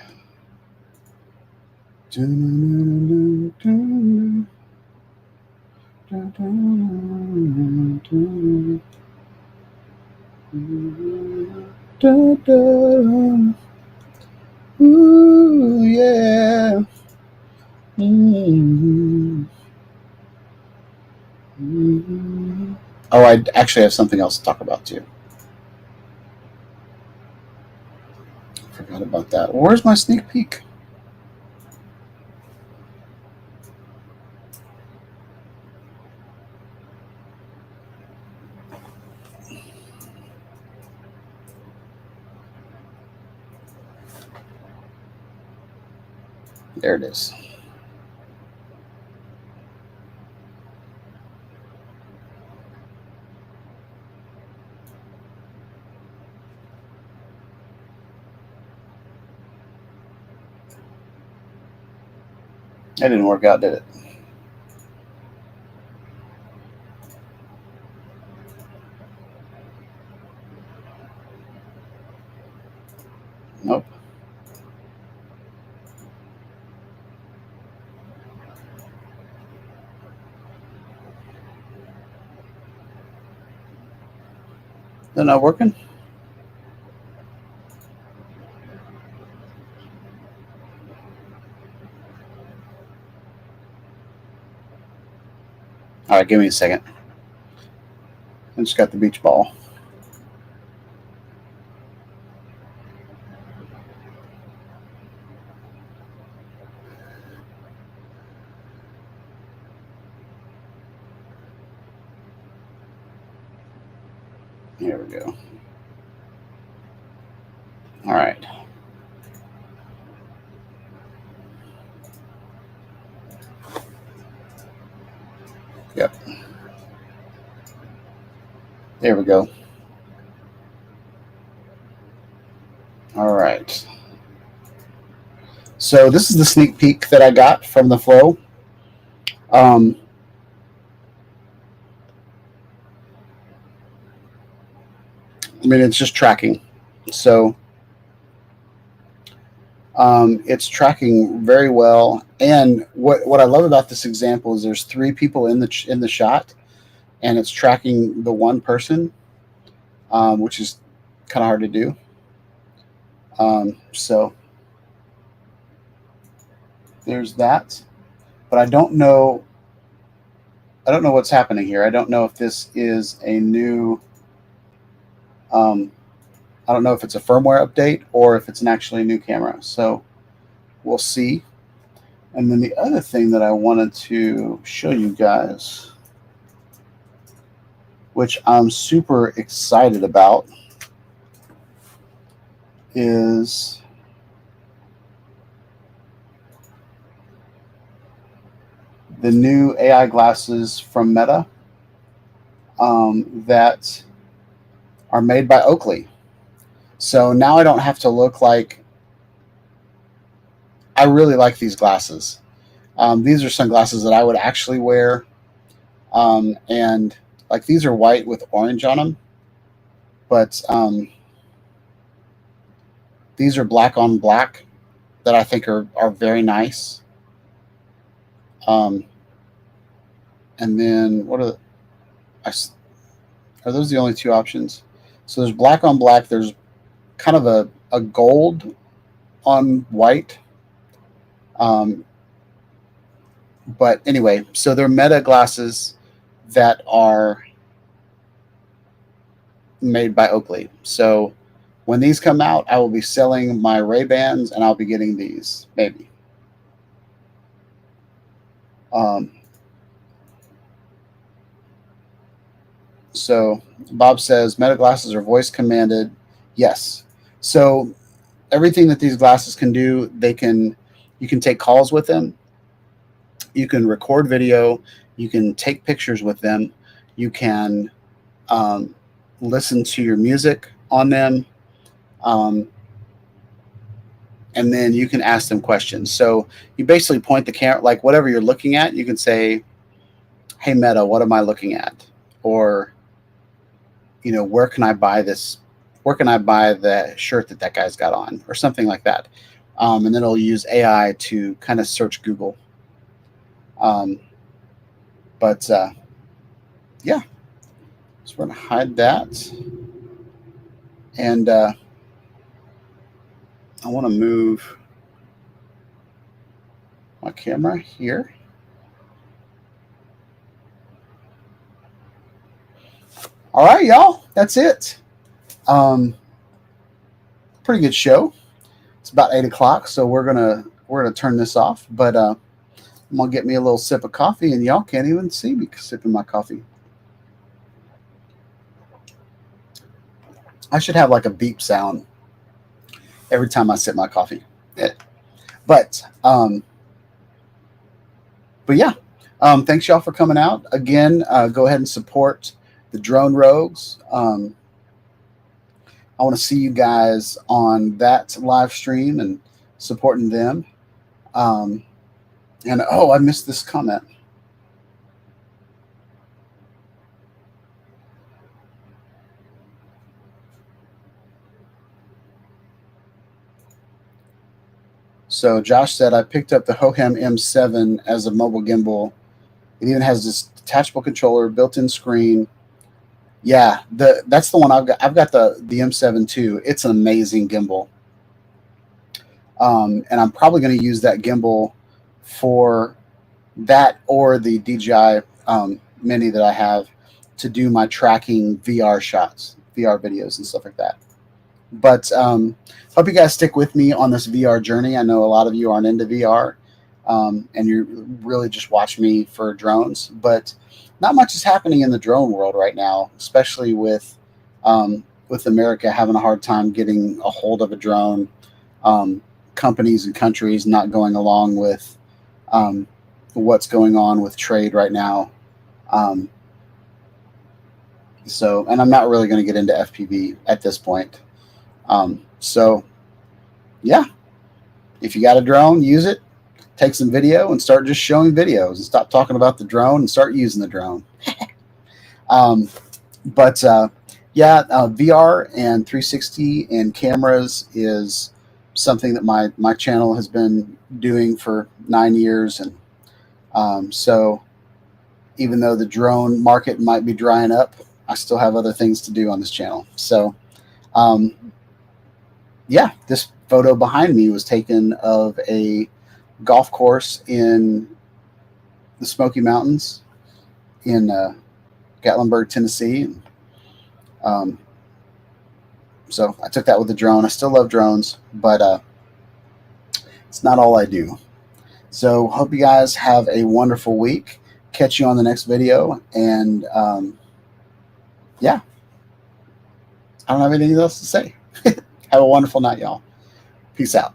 Ooh, yeah. Oh, I actually have something else to talk about too. Forgot about that. Where's my sneak peek? There it is. That didn't work out, did it? Nope. They're not working? All right, give me a second. I just got the beach ball. Here we go. All right. Yep. There we go. All right. So this is the sneak peek that I got from the Flow. I mean, it's just tracking. So it's tracking very well. And what I love about this example is there's 3 people in the shot, and it's tracking the one person, which is kind of hard to do. So there's that. But I don't know what's happening here. I don't know if this is a new. I don't know if it's a firmware update or if it's actually a new camera. So we'll see. And then the other thing that I wanted to show you guys, which I'm super excited about, is the new AI glasses from Meta that are made by Oakley. So now I don't have to look like. I really like these glasses. These are sunglasses that I would actually wear, and like these are white with orange on them, but these are black on black that I think are very nice. And then what are those the only 2 options? So there's black on black. There's kind of a gold on white. But anyway, so they're Meta glasses that are made by Oakley. So when these come out, I will be selling my Ray-Bans, and I'll be getting these, maybe. So Bob says Meta glasses are voice commanded. Yes. So everything that these glasses can do, you can take calls with them, you can record video, you can take pictures with them, you can listen to your music on them, and then you can ask them questions. So you basically point the camera, like whatever you're looking at, you can say, "Hey Meta, what am I looking at?" Or, where can I buy this? Where can I buy the shirt that guy's got on, or something like that? And then it'll use AI to kind of search Google. But yeah, so we're gonna hide that, and I want to move my camera here. All right, y'all, that's it. Pretty good show. It's about 8 o'clock, so we're gonna turn this off. But I'm gonna get me a little sip of coffee, and y'all can't even see me sipping my coffee. I should have like a beep sound every time I sip my coffee. But yeah, thanks y'all for coming out again. Go ahead and support the Drone Rogues. I want to see you guys on that live stream and supporting them. And I missed this comment. So Josh said, I picked up the Hohem M7 as a mobile gimbal. It even has this detachable controller, built-in screen. Yeah, that's the one I've got. I've got the M7 too. It's an amazing gimbal. And I'm probably going to use that gimbal for that or the DJI Mini that I have to do my tracking VR shots, VR videos and stuff like that. But hope you guys stick with me on this VR journey. I know a lot of you aren't into VR, and you really just watch me for drones. But not much is happening in the drone world right now, especially with America having a hard time getting a hold of a drone. Companies and countries not going along with what's going on with trade right now. So, and I'm not really going to get into FPV at this point. So yeah, if you got a drone, use it, take some video and start just showing videos and stop talking about the drone and start using the drone. Yeah, VR and 360 and cameras is something that my channel has been doing for 9 years. And so even though the drone market might be drying up, I still have other things to do on this channel. So, yeah, this photo behind me was taken of a golf course in the Smoky Mountains in Gatlinburg, Tennessee. So I took that with the drone. I still love drones, but it's not all I do. So hope you guys have a wonderful week. Catch you on the next video. And yeah, I don't have anything else to say. Have a wonderful night, y'all. Peace out.